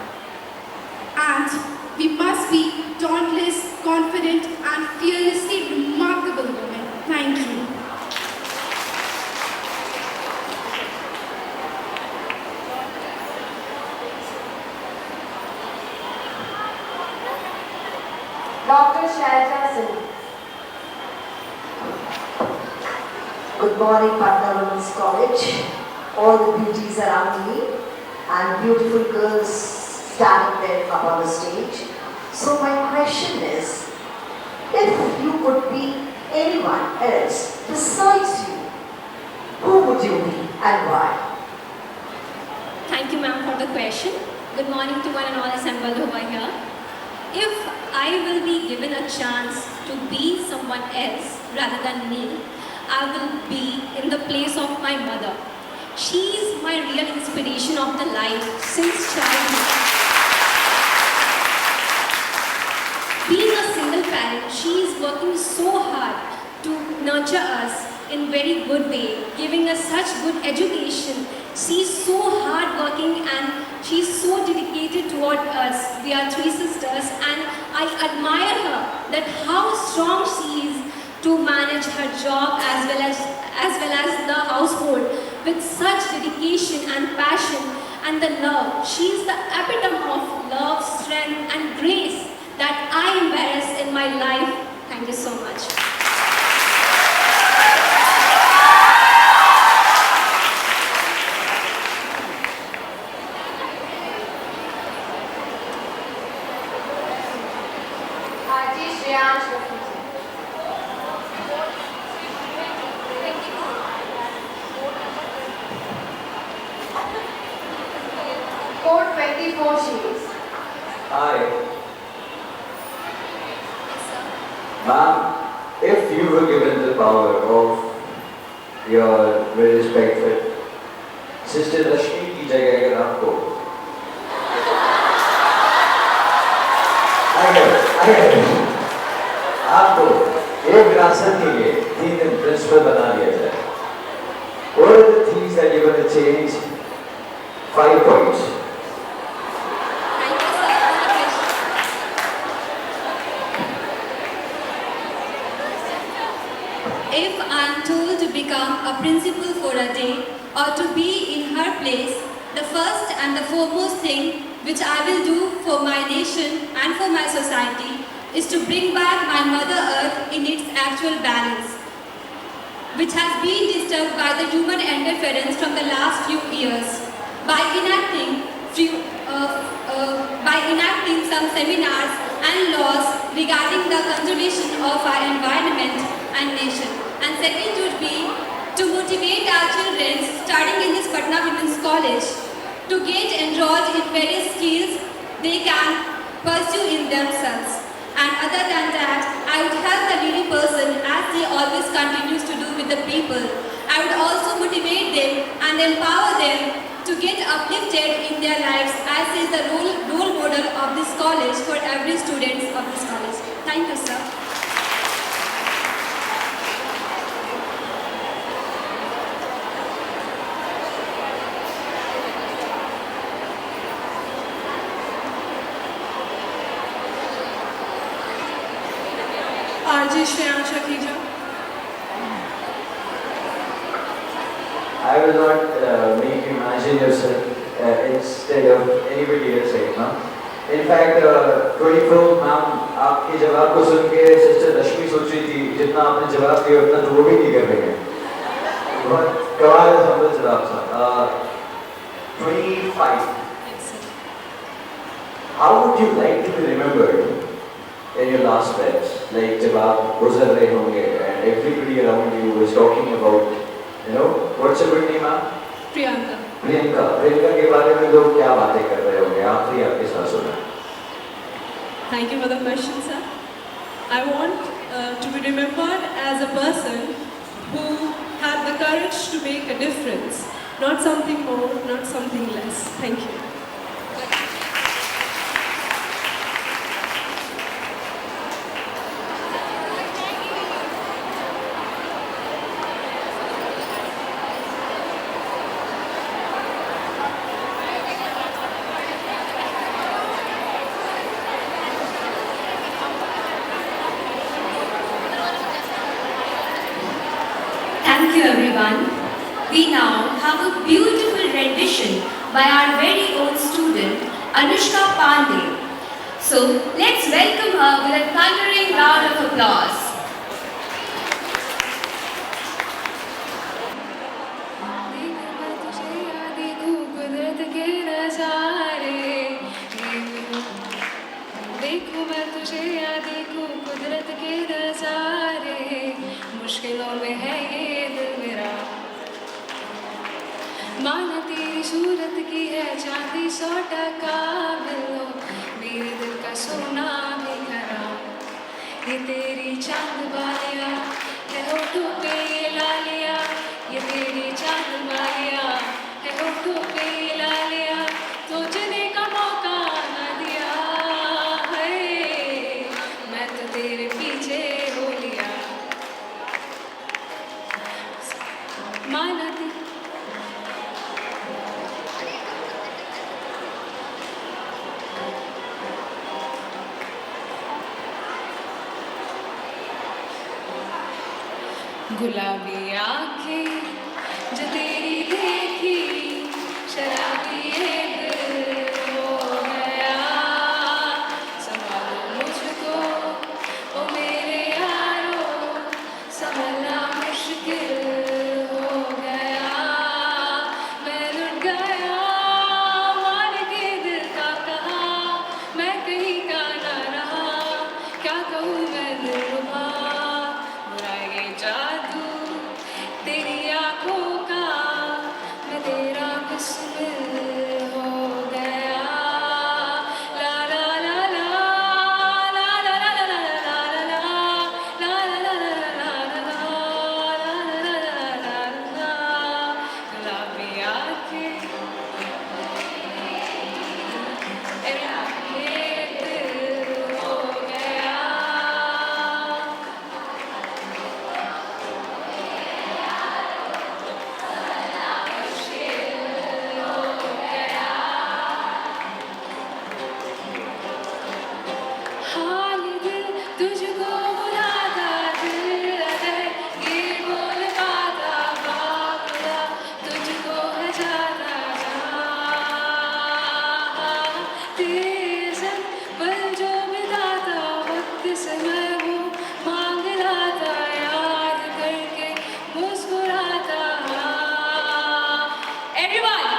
And we must be dauntless, confident, and fearlessly remarkable women. Thank you. Dr. Shailja Singh. Good morning, Patna Women's College. All the beauties around me and beautiful girls standing there up on the stage. So my question is, if you could be anyone else besides you, who would you be and why? Thank you, ma'am, for the question. Good morning to one and all assembled over here. If I will be given a chance to be someone else rather than me, I will be in the place of my mother. She is my real inspiration of the life since childhood. Being a single parent, she is working so hard to nurture us in very good way, giving us such good education. She is so hardworking and she is so dedicated toward us. We are three sisters and I admire her that how strong she is to manage her job as well as the household with such dedication and passion and the love. She is the epitome of love, strength and grace that I embrace in my life. Thank you so much. Code 24 sheets. Hi. Ma'am, if you were given the power of your very respected Sister Rashmi की जगह अगर आपको आपको एक विरासत के लिए 3 दिन प्रिंसिपल बना दिया जाए, what are the things that you're going to change? 5 points. If I am told to become a principal for a day or to be in her place, the first and the foremost thing which I will do for my nation and for my society is to bring back my Mother Earth in its actual balance, which has been disturbed by the human interference from the last few years. By enacting some seminars and laws regarding the conservation of our environment and nation. And second would be to motivate our children studying in this Patna Women's College to get enrolled in various skills they can pursue in themselves. And other than that, I would help the needy person as they always continues to do with the people. I would also motivate them and empower them to get uplifted in their lives as is the role model of this college for every student of this college. Thank you, sir. RJ Shreyansh Shakija. I will not make you imagine yourself instead of anybody else right now. In fact, 24 ma'am आपके जवाब को सुन के sister रश्मि सोच रही थी जितना आपने जवाब दिया उतना तो वो भी नहीं कर रहे हैं. बहुत कमाल का जवाब था. 25. How would you like to be remembered in your last steps? Like जब आप गुजर रहे होंगे and everybody around you is talking about, you know, what's your good name, ma'am? Priyanka. Priyanka के बारे में लोग क्या बातें कर रहे होंगे आखिरी आपके साथ सुना. Thank you for the question, sir. I want to be remembered as a person who had the courage to make a difference. Not something more, not something less. Thank you. Thank you, everyone. We now have a beautiful rendition by our very own student, Anushka Pandey. So, Let's welcome her with a thundering round of applause. देखूं मैं तुझे या देखूं कुदरत के नजारे, मुश्किलों में है ये दिल मेरा। माना तेरी सूरत की है चांदी 100% बिलो, मेरे दिल का सोना भी खरा। ये तेरी चांद बालियाँ है होठों पे ये लालियाँ, ये तेरी चांद बालियाँ है होठों पे ये लालियाँ, सोचने का मौका न दिया है, मैं तो तेरे पीछे हो लिया। माना गुलाबी आँखें जो तेरी देखी, शराबी ये दिल हो गया। संभालो मुझको ओ मेरे यारो, संभलना मुश्किल हो गया। मैं लुट गया मान के दिल का कहा, मैं कहीं का ना रहा, क्या कहूँ मैं दिलरुबा। बुराई जादू तेरी आँखों का, मैं तेरा बिस्मिल हो गया। ला ला ला ला ला ला ला ला ला ला ला ला ला। गुलाबी आँखें ये दिल हो गया। हाल दिल तुझको बुलाता, दिल अगर ये बोल पाता, बाबुला तुझको है जाता जहाँ। तेरे संग पल जो बिताता, वक्त से मैं वो मांग लाता, याद करके मुस्कुराता। Everyone!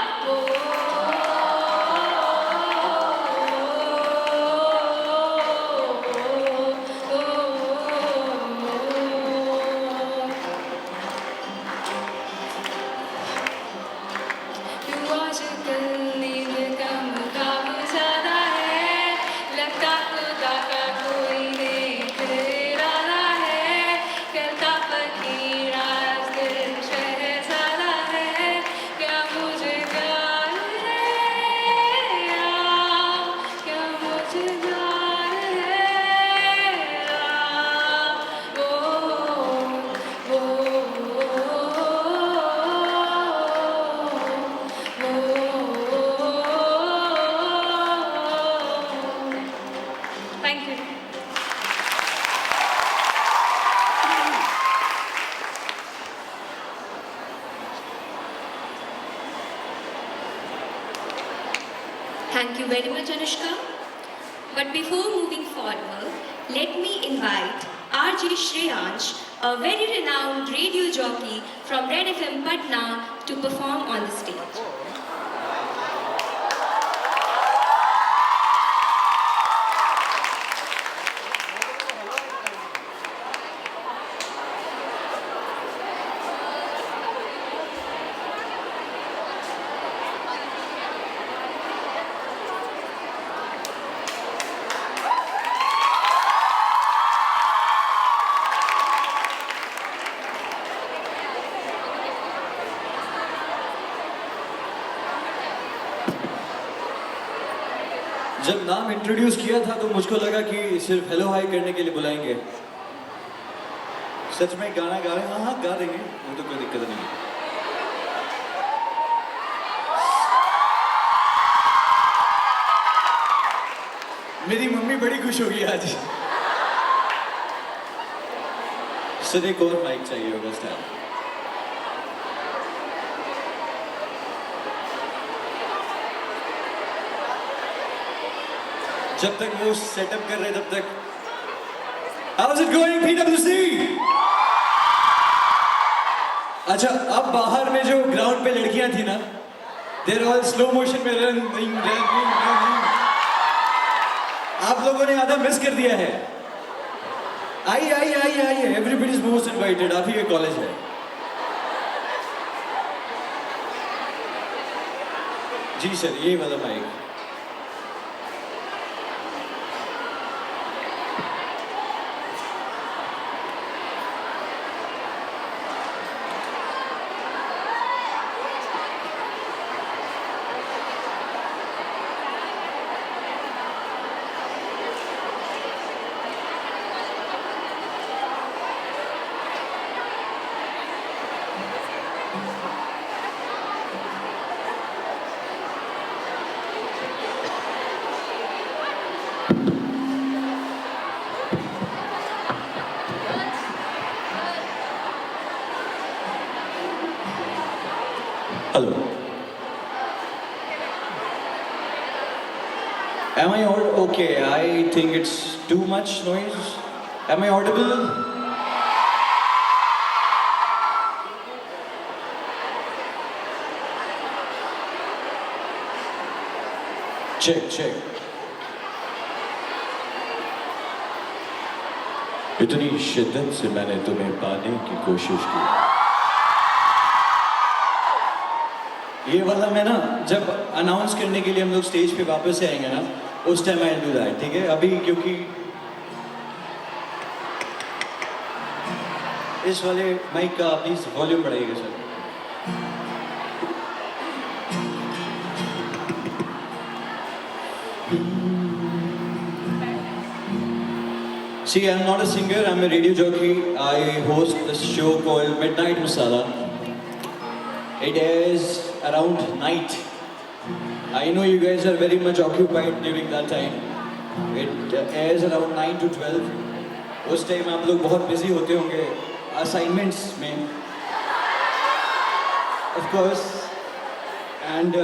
क्यों आजकल नींद कम ख्वाब ज़्यादा है, लगता खुदा का कोई नेक इरादा है, करता फकीर आज दिल शहज़ादा है, क्या मुझे प्यार है या क्या मुझे प्यार है या Thank you. Thank you very much, Anushka. But before moving forward, let me invite RJ Shreyansh, a very renowned radio jockey from Red FM Patna, to perform on the stage. जब नाम इंट्रोड्यूस किया था तो मुझको लगा कि सिर्फ hello hi करने के लिए बुलाएंगे। सच में गाना गा रहे हैं? हाँ गा देंगे, वो तो कोई दिक्कत नहीं। मेरी मम्मी बड़ी खुश होगी आज। सर एक और माइक चाहिए होगा स्टाइल। जब तक वो सेटअप कर रहे तब तक How's it going PWC? अच्छा अब बाहर में जो ग्राउंड पे लड़कियां थी ना they're all slow motion में रन आप लोगों ने आधा मिस कर दिया है आइए everybody is most invited आप ही के कॉलेज है जी सर ये वाला mic Hello. Am I audible? Okay, I think it's too much noise. Am I audible? Check. इतनी शिद्दत से मैंने तुम्हें पाने की कोशिश की ये वाला मैं ना जब अनाउंस करने के लिए हम लोग स्टेज पे वापस से आएंगे ना उस टाइम आई डू दैट ठीक है अभी क्योंकि इस वाले माइक का प्लीज वॉल्यूम बढ़ाइएगा sir See, I'm not a singer, I'm a radio jockey. I host this show called Midnight Masala. It airs around night. I know you guys are very much occupied during that time. It airs around 9 to 12. उस time आप लोग बहुत busy होते होंगे assignments में. Of course. And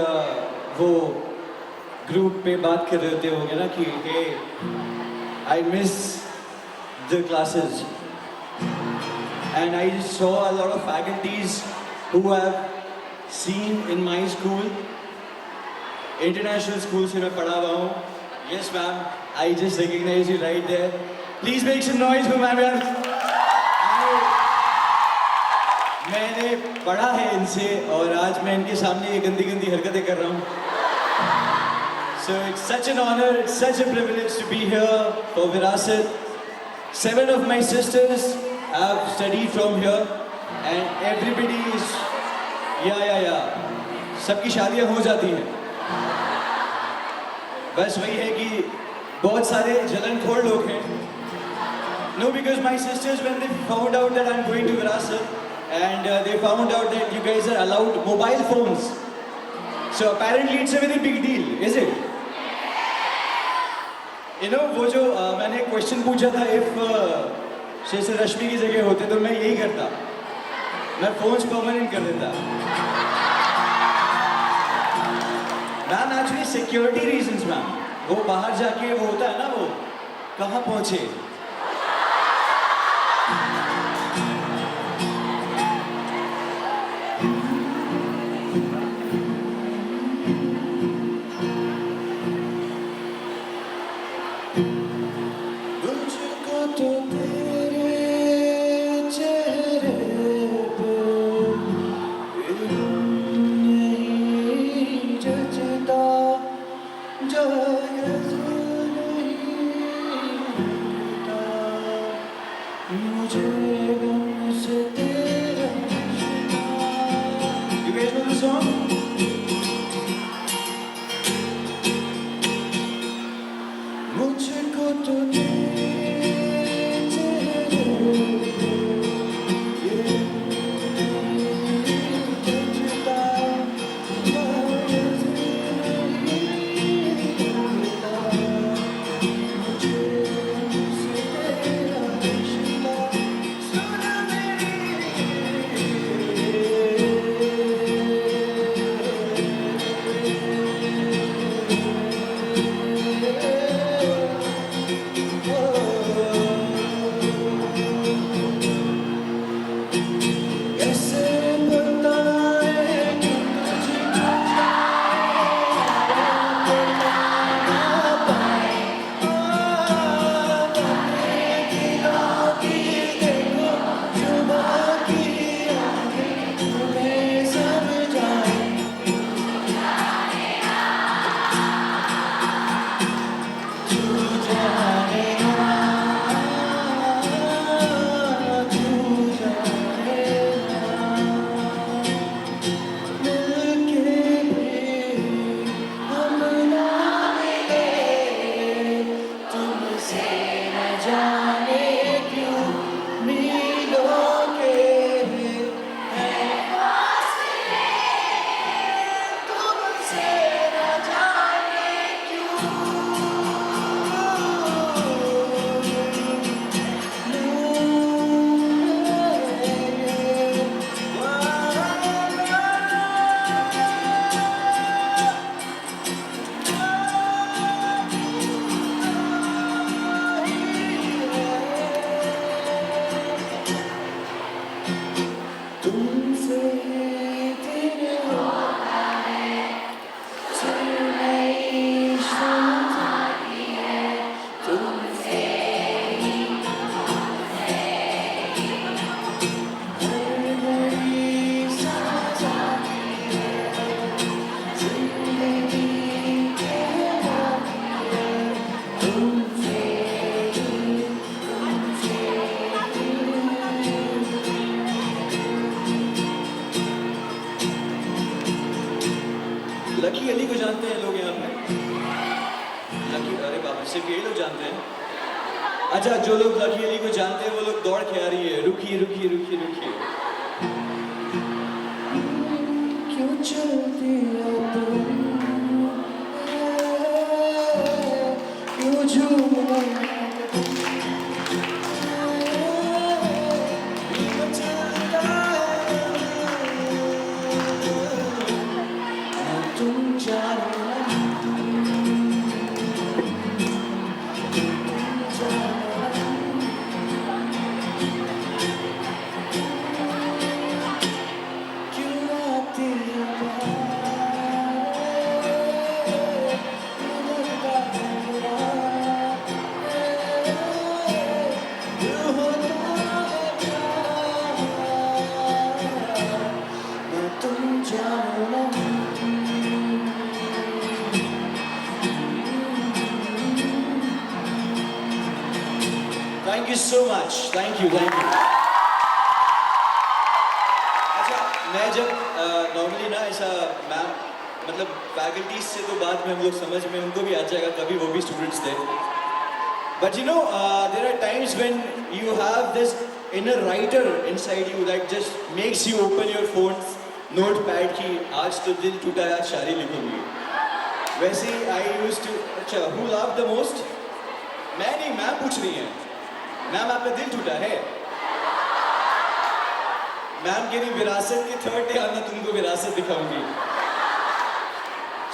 वो group पे बात कर रहे होते होंगे ना कि hey, I miss the classes. And I saw a lot of faculties who have seen in my school, international school से मैं पढ़ा हुआ हूँ. Yes ma'am, I just recognize you right there. Please make some noise for ma'am. मैंने पढ़ा है इनसे और आज मैं इनके सामने ये गंदी गंदी हरकतें कर रहा हूँ. So it's such an honor, it's such a privilege to be here for Virasat. 7 of my sisters have studied from here and everybody is yeah. सबकी शादियां हो जाती हैं बस वही है कि बहुत सारे जलनखोर लोग हैं No, because my sisters when they found out that I'm going to Virasat and they found out that you guys are allowed mobile phones so apparently it's a very big deal, is it? You know, वो जो मैंने question पूछा था if जैसे रश्मि की जगह होते तो मैं यही करता मैं फोन्स परमानेंट कर देता ma'am actually security reasons ma'am वो बाहर जाके वो होता है ना वो कहाँ पहुँचे लकी अली को जानते हैं लोग यहाँ पे? लकी, अरे बाप रे, सिर्फ यही लोग जानते हैं? अच्छा, जो लोग लकी अली को जानते हैं वो लोग दौड़ के आ रही है, रुकिए रुकिए रुकिए रुकिए। क्यों चलती हो तुम, क्यों झूमो Thank you so much. Thank you. अच्छा, मैं जब नॉर्मली ना ऐसा मैम मतलब फैकल्टीज से तो बाद में हम लोग समझ में उनको भी आ जाएगा, कभी वो भी स्टूडेंट्स थे. But you know, there are times when you have this inner writer inside you that just makes you open your phone's notepad कि आज तो दिल टूटा है, आज शायरी लिखूंगी. वैसे ही I used to. अच्छा, who laughed the most? मैं नहीं, मैम पूछ रही हैं. मैम आपका दिल टूटा है? मैम कह रही विरासत के थर्ड डे आना, तुमको विरासत दिखाऊंगी.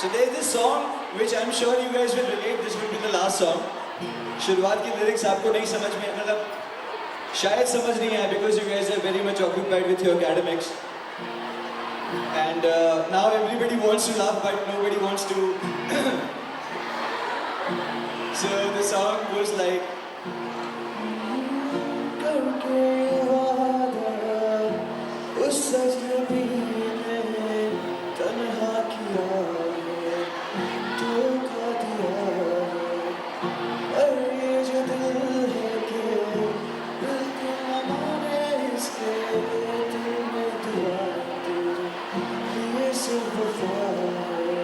So there is this song which I'm sure you guys will relate. This will be the last song. शुरुआत की lyrics आपको नहीं समझ में, मतलब शायद समझ नहीं आया because you guys are very much occupied with your academics. And now everybody wants to laugh but nobody wants to. So the song goes like. उस अजनबी ने तन्हा किया है, धोखा दिया है, और ये जो दिल है कि बिल्कुल न माने इसके, दिल में दुआ तेरे लिए सिर्फ वफा है.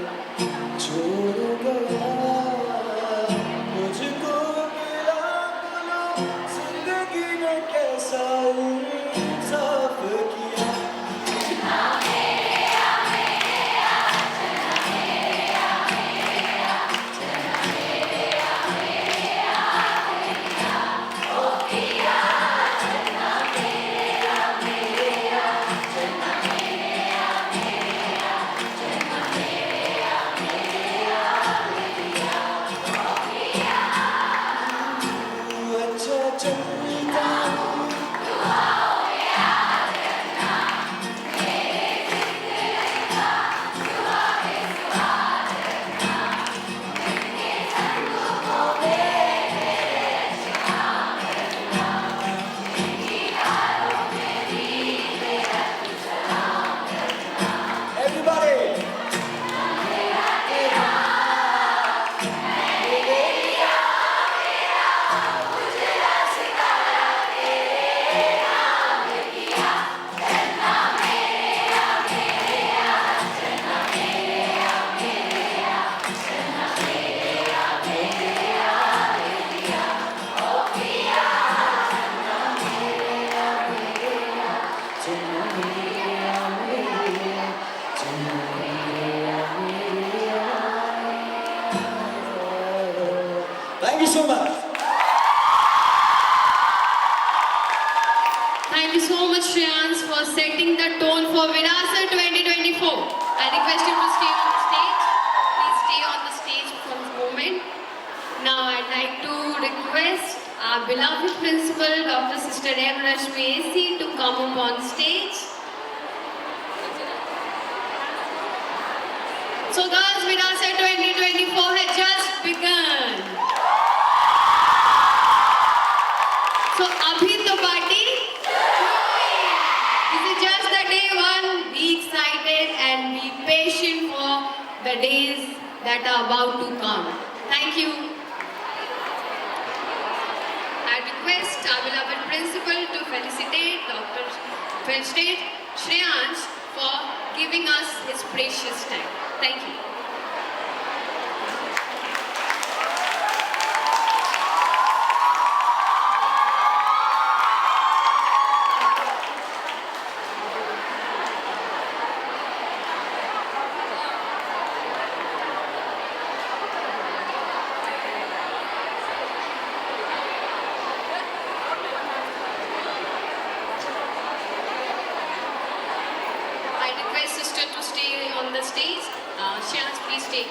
छोड़ गया मुझको मिला बोलो, जिंदगी ने कैसा इंसाफ किया. चलता Everybody! Thank you so much. Thank you so much, Shreyans, for setting the tone for Virasat 2024. I request you to stay on the stage. Please stay on the stage for a moment. Now, I'd like to request our beloved principal, Dr. Sister M. Rashmi AC, to come up on stage. So, girls, Virasat 2024 has just begun. So, abhi to party. This is just the day one. Be excited and be patient for the days that are about to come. Thank you. I request our beloved principal to felicitate Shreyans for giving us his precious time. Thank you. I request sister to stay on the stage. Shreyans, please stay.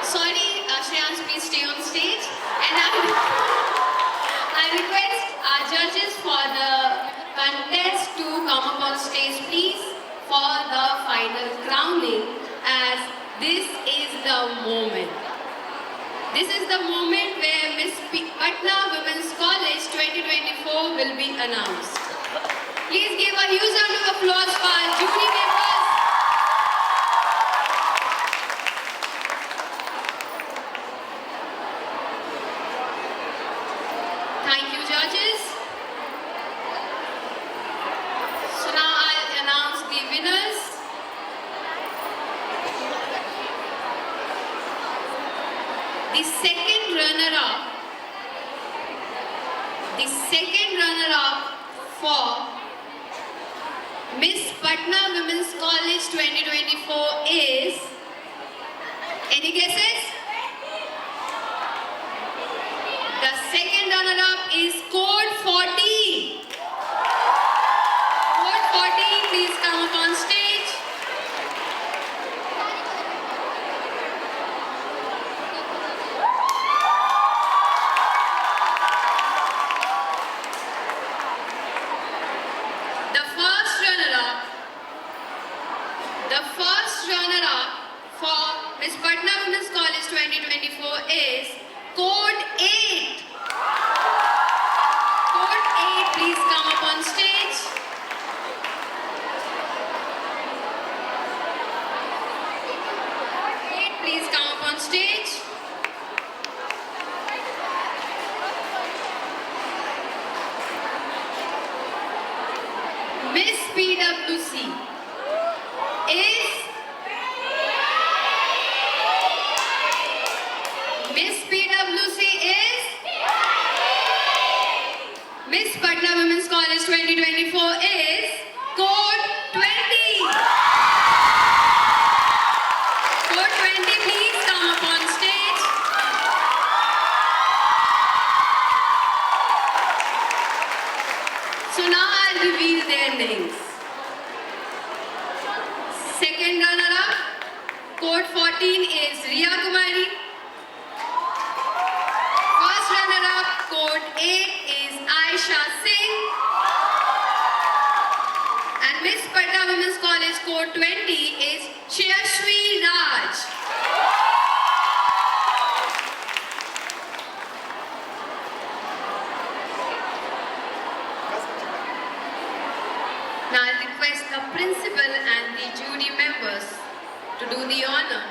Sorry, Shreyans, please stay on stage. And I request our judges for the contest to come up on stage, please, for the final crowning, as this is the moment. This is the moment where Miss Patna Women's College 2024 will be announced. Please give a huge round of applause for our jury members. Thank you, judges. So now I'll announce the winners. The second runner-up for Miss Patna Women's College 2024 is, any guesses? The second runner-up is Code 40. Code 40, please come up on stage. The first runner-up for Miss Patna Women's College 2024 is Code 8. Code 8, please come up on stage. Code 8, please come up on stage. Miss PWC is Miss PWC is Miss Patna Women's College 2024 is Code 20. Code 20, please come up on stage. code 14 is Riya Kumari. First runner-up, code 8 is Aisha Singh. And Miss Patna Women's College code 20 is Chayashwi Raj. Now I request the principal and the jury members to do the honor.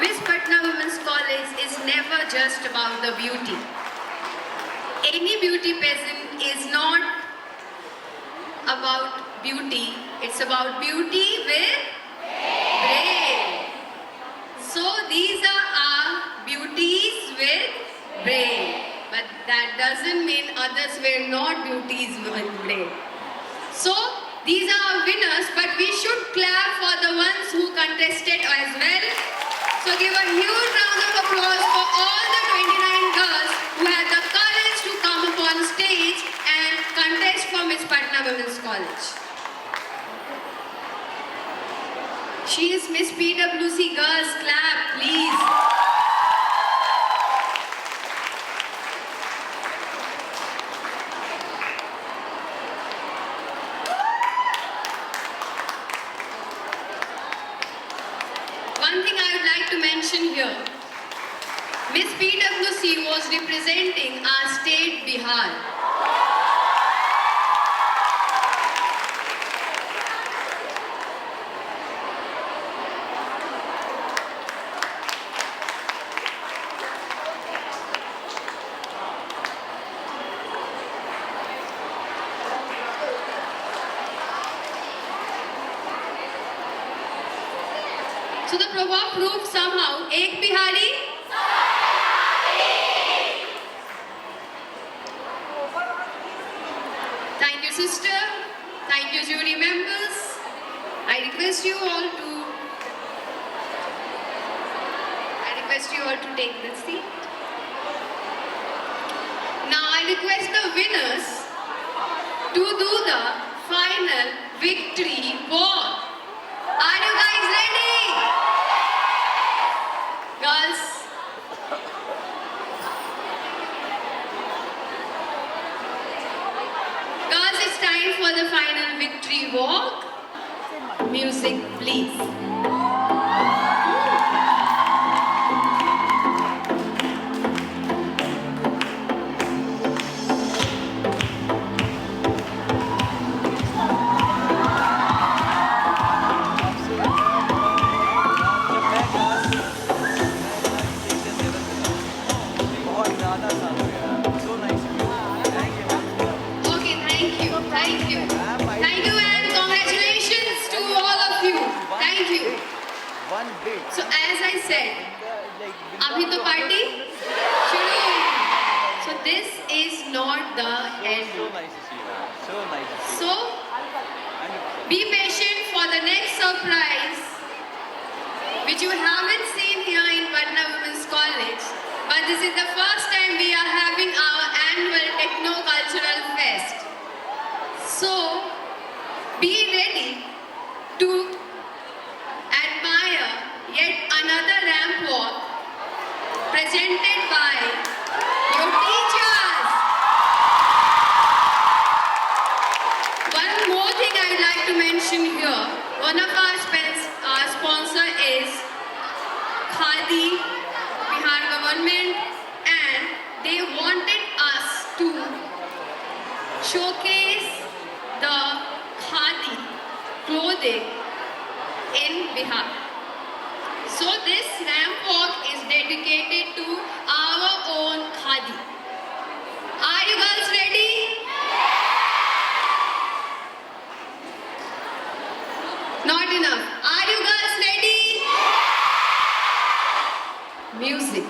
Miss Patna Women's College is never just about the beauty. Any beauty pageant is not about beauty, it's about beauty with brain. So these are our beauties with brain. But that doesn't mean others were not beauties with brain. So these are our winners, but we should clap for the ones who contested as well. So give a huge round of applause for all the 29 girls who had the courage to come up on stage and contest for Miss Patna Women's College. She is Miss PWC girls, clap please. One thing I would like to mention here, Miss PWC was representing our state Bihar. So the proverb proved somehow, Ek Bihari, Thank you, sister. Thank you, jury members. I request you all to take the seat. Now I request the winners to do the final victory walk. Are you guys ready? Girls, it's time for the final victory walk. Music, please. Okay, thank you. Thank you and congratulations to all of you. Thank you. So as I said, abhi to party shuru. So this is not the end. So be patient for the next surprise, which you haven't seen here in Patna Women's College. But this is the first time we are having our annual Techno-Cultural Fest. So, be ready to admire yet another ramp walk presented by your teachers. One more thing I would like to mention here. One of our sponsor is Khadi, Bihar government, and they wanted us to showcase the Khadi clothing in Bihar. So this ramp walk is dedicated to our own Khadi. Are you girls ready? Not enough. Are you girls ready? Music.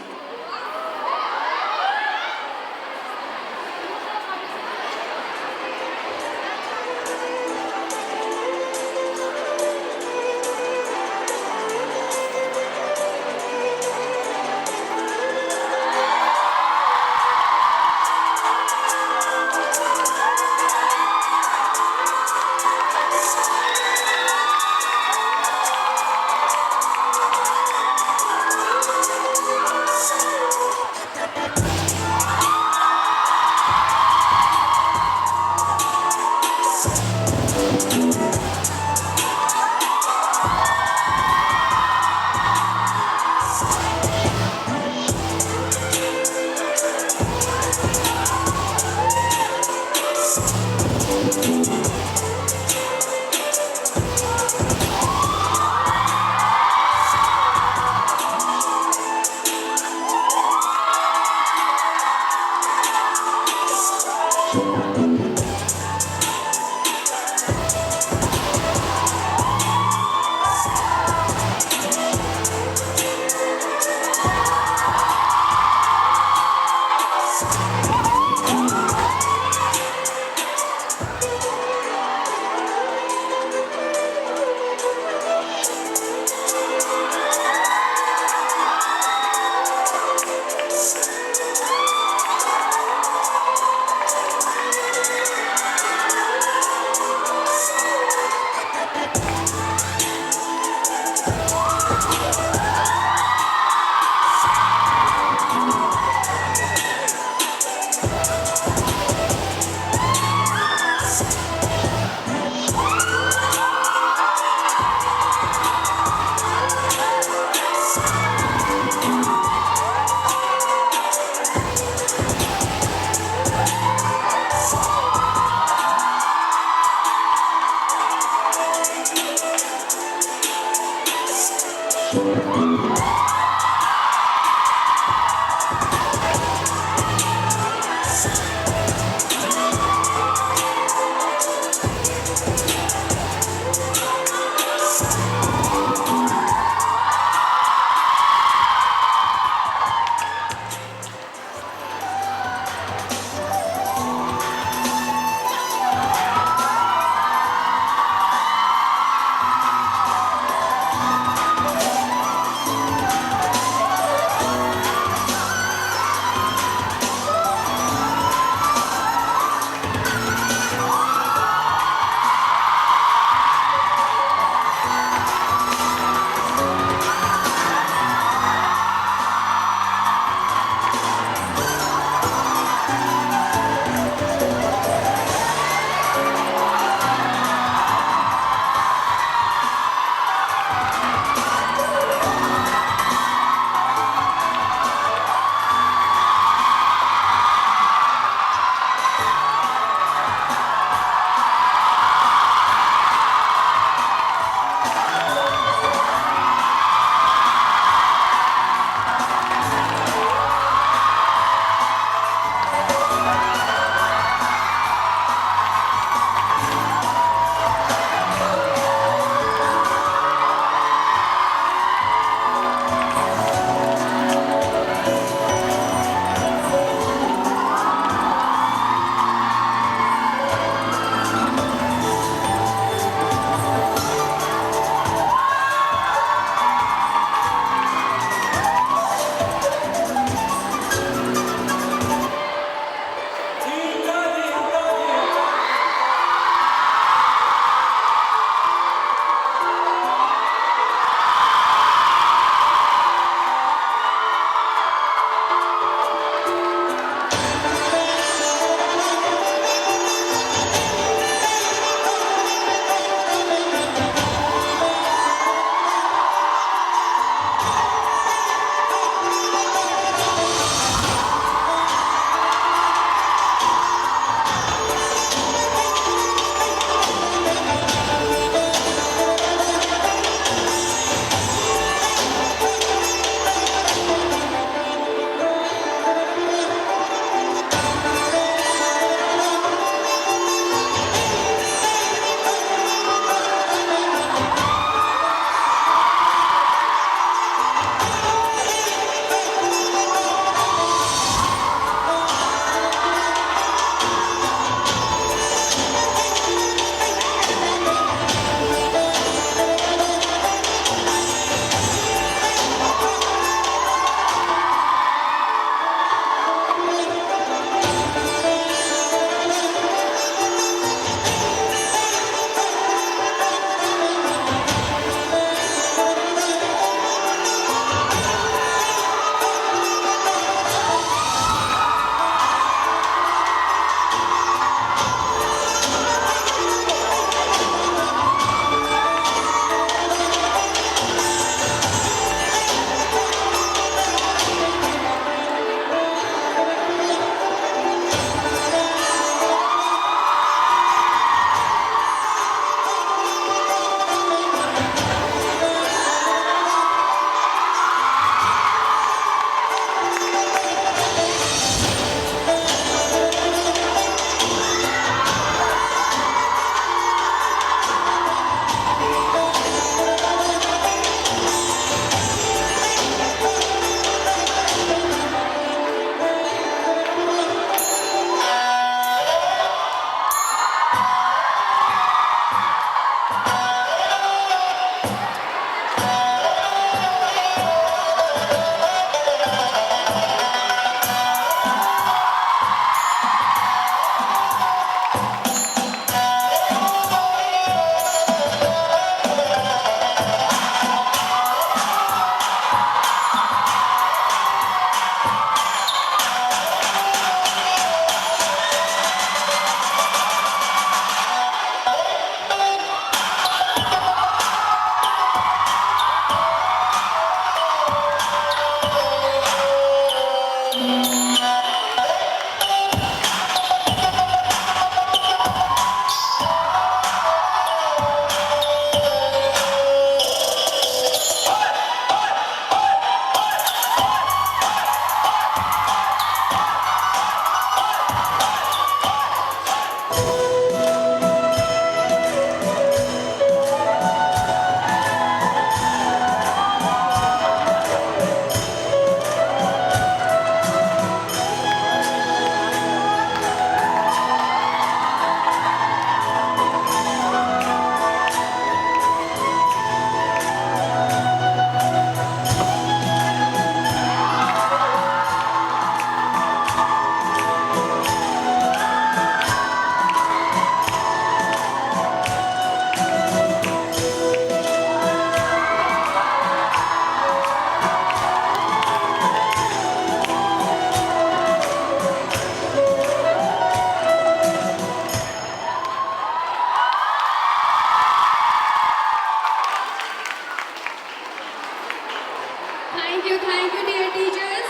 Thank you, dear teachers.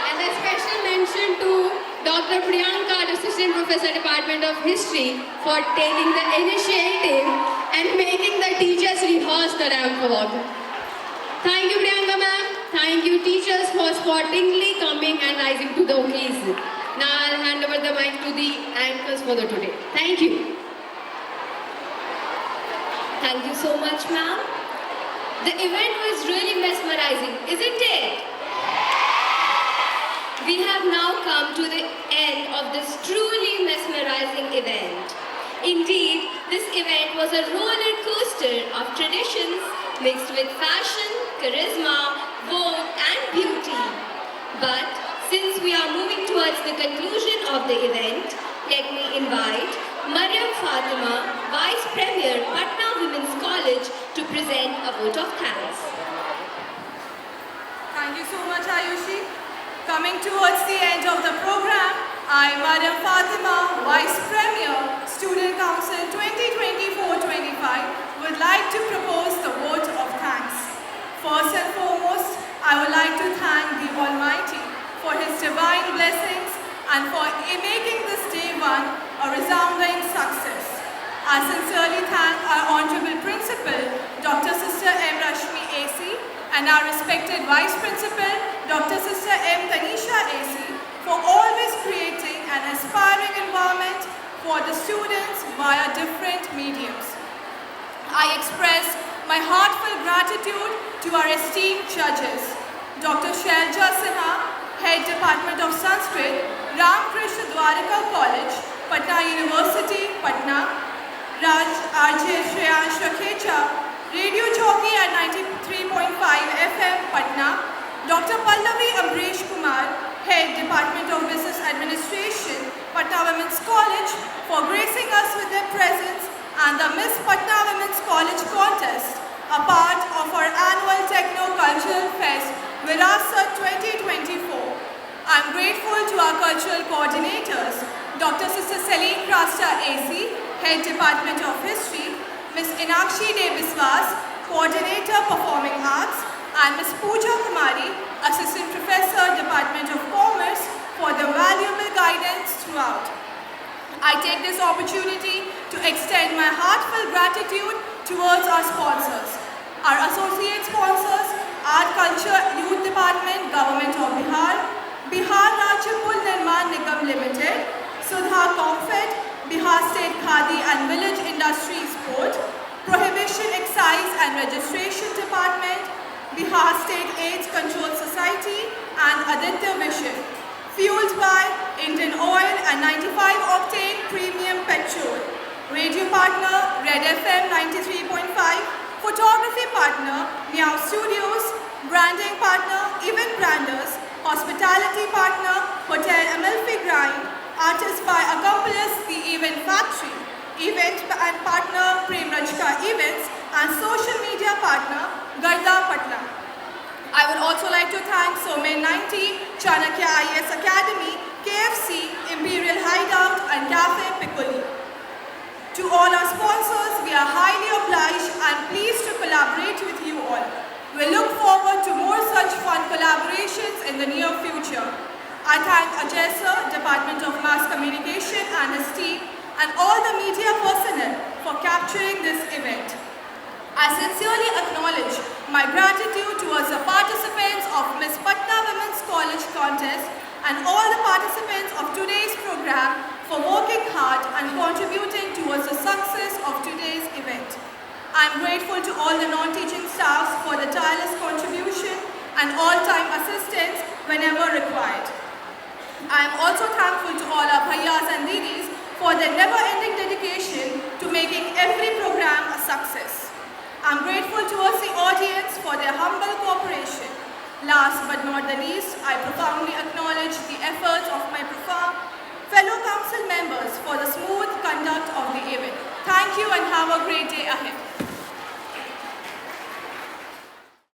And a special mention to Dr. Priyanka, Assistant Professor, Department of History, for taking the initiative and making the teachers rehearse the ramp walk. Thank you, Priyanka ma'am. Thank you, teachers, for sportingly coming and rising to the occasion. Now I'll hand over the mic to the anchors for the today. Thank you. Thank you so much, ma'am. The event was really mesmerizing, isn't it? We have now come to the end of this truly mesmerizing event. Indeed, this event was a roller coaster of traditions mixed with fashion, charisma, vogue and beauty. But since we are moving towards the conclusion of the event, let me invite Mariam Fatima, Vice Premier, Patna Women's College, to present a vote of thanks. Thank you so much, Ayushi. Coming towards the end of the program, I, Mariam Fatima, Vice Premier, Student Council 2024-25, would like to propose the vote of thanks. First and foremost, I would like to thank the Almighty for His divine blessings and for making this day one a resounding success. I sincerely thank our Honorable Principal, Dr. Sister M. Rashmi AC, and our respected Vice Principal, Dr. Sister M. Tanisha AC, for always creating an inspiring environment for the students via different mediums. I express my heartfelt gratitude to our esteemed judges, Dr. Shailja Sinha, Head Department of Sanskrit, Ramakrishna Dwarika College, Patna University, Patna, Raj R.J. Shreyansh Rakhecha, Radio Jockey at 93.5 FM, Patna, Dr. Pallavi Amresh Kumar, Head Department of Business Administration, Patna Women's College, for gracing us with their presence, and the Miss Patna Women's College contest, a part of our annual Techno-Cultural Fest, Virasat 2024. I'm grateful to our cultural coordinators, Dr. Sister Celine Krasta AC, Head Department of History, Ms. Inakshi De Biswas, Coordinator Performing Arts, and Ms. Pooja Kumari, Assistant Professor, Department of Commerce, for their valuable guidance throughout. I take this opportunity to extend my heartfelt gratitude towards our sponsors. Our associate sponsors, Art Culture Youth Department, Government of Bihar, Bihar Rajya Pul Nirman Nigam Limited, Sudha Comfort, Bihar State Khadi and Village Industries Board, Prohibition Excise and Registration Department, Bihar State AIDS Control Society, and Aditya Vision. Fueled by Indian Oil and 95 Octane Premium Petrol. Radio partner, Red FM 93.5. Photography partner, Meow Studios. Branding partner, Event Branders. Hospitality partner, Hotel Amalfi Grind. Artist by Accomplice, The Event Factory. Event and partner, Prem Rajka Events. And social media partner, Garda Patna. I would also like to thank Somen 90, Chanakya IAS Academy, KFC, Imperial Hideout, and Cafe Piccoli. To all our sponsors, we are highly obliged and pleased to collaborate with you all. We look forward to more such fun collaborations in the near future. I thank Ajay Sir, Department of Mass Communication and his team, and all the media personnel for capturing this event. I sincerely acknowledge my gratitude towards the participants of Miss Patna Women's College contest and all the participants of today's program for working hard and contributing towards the success of today's event. I am grateful to all the non-teaching staffs for the tireless contribution and all-time assistance whenever required. I am also thankful to all our bhaiyas and didis for their never-ending dedication to making every program a success. I'm grateful towards the audience for their humble cooperation. Last but not the least, I profoundly acknowledge the efforts of my fellow council members for the smooth conduct of the event. Thank you and have a great day ahead.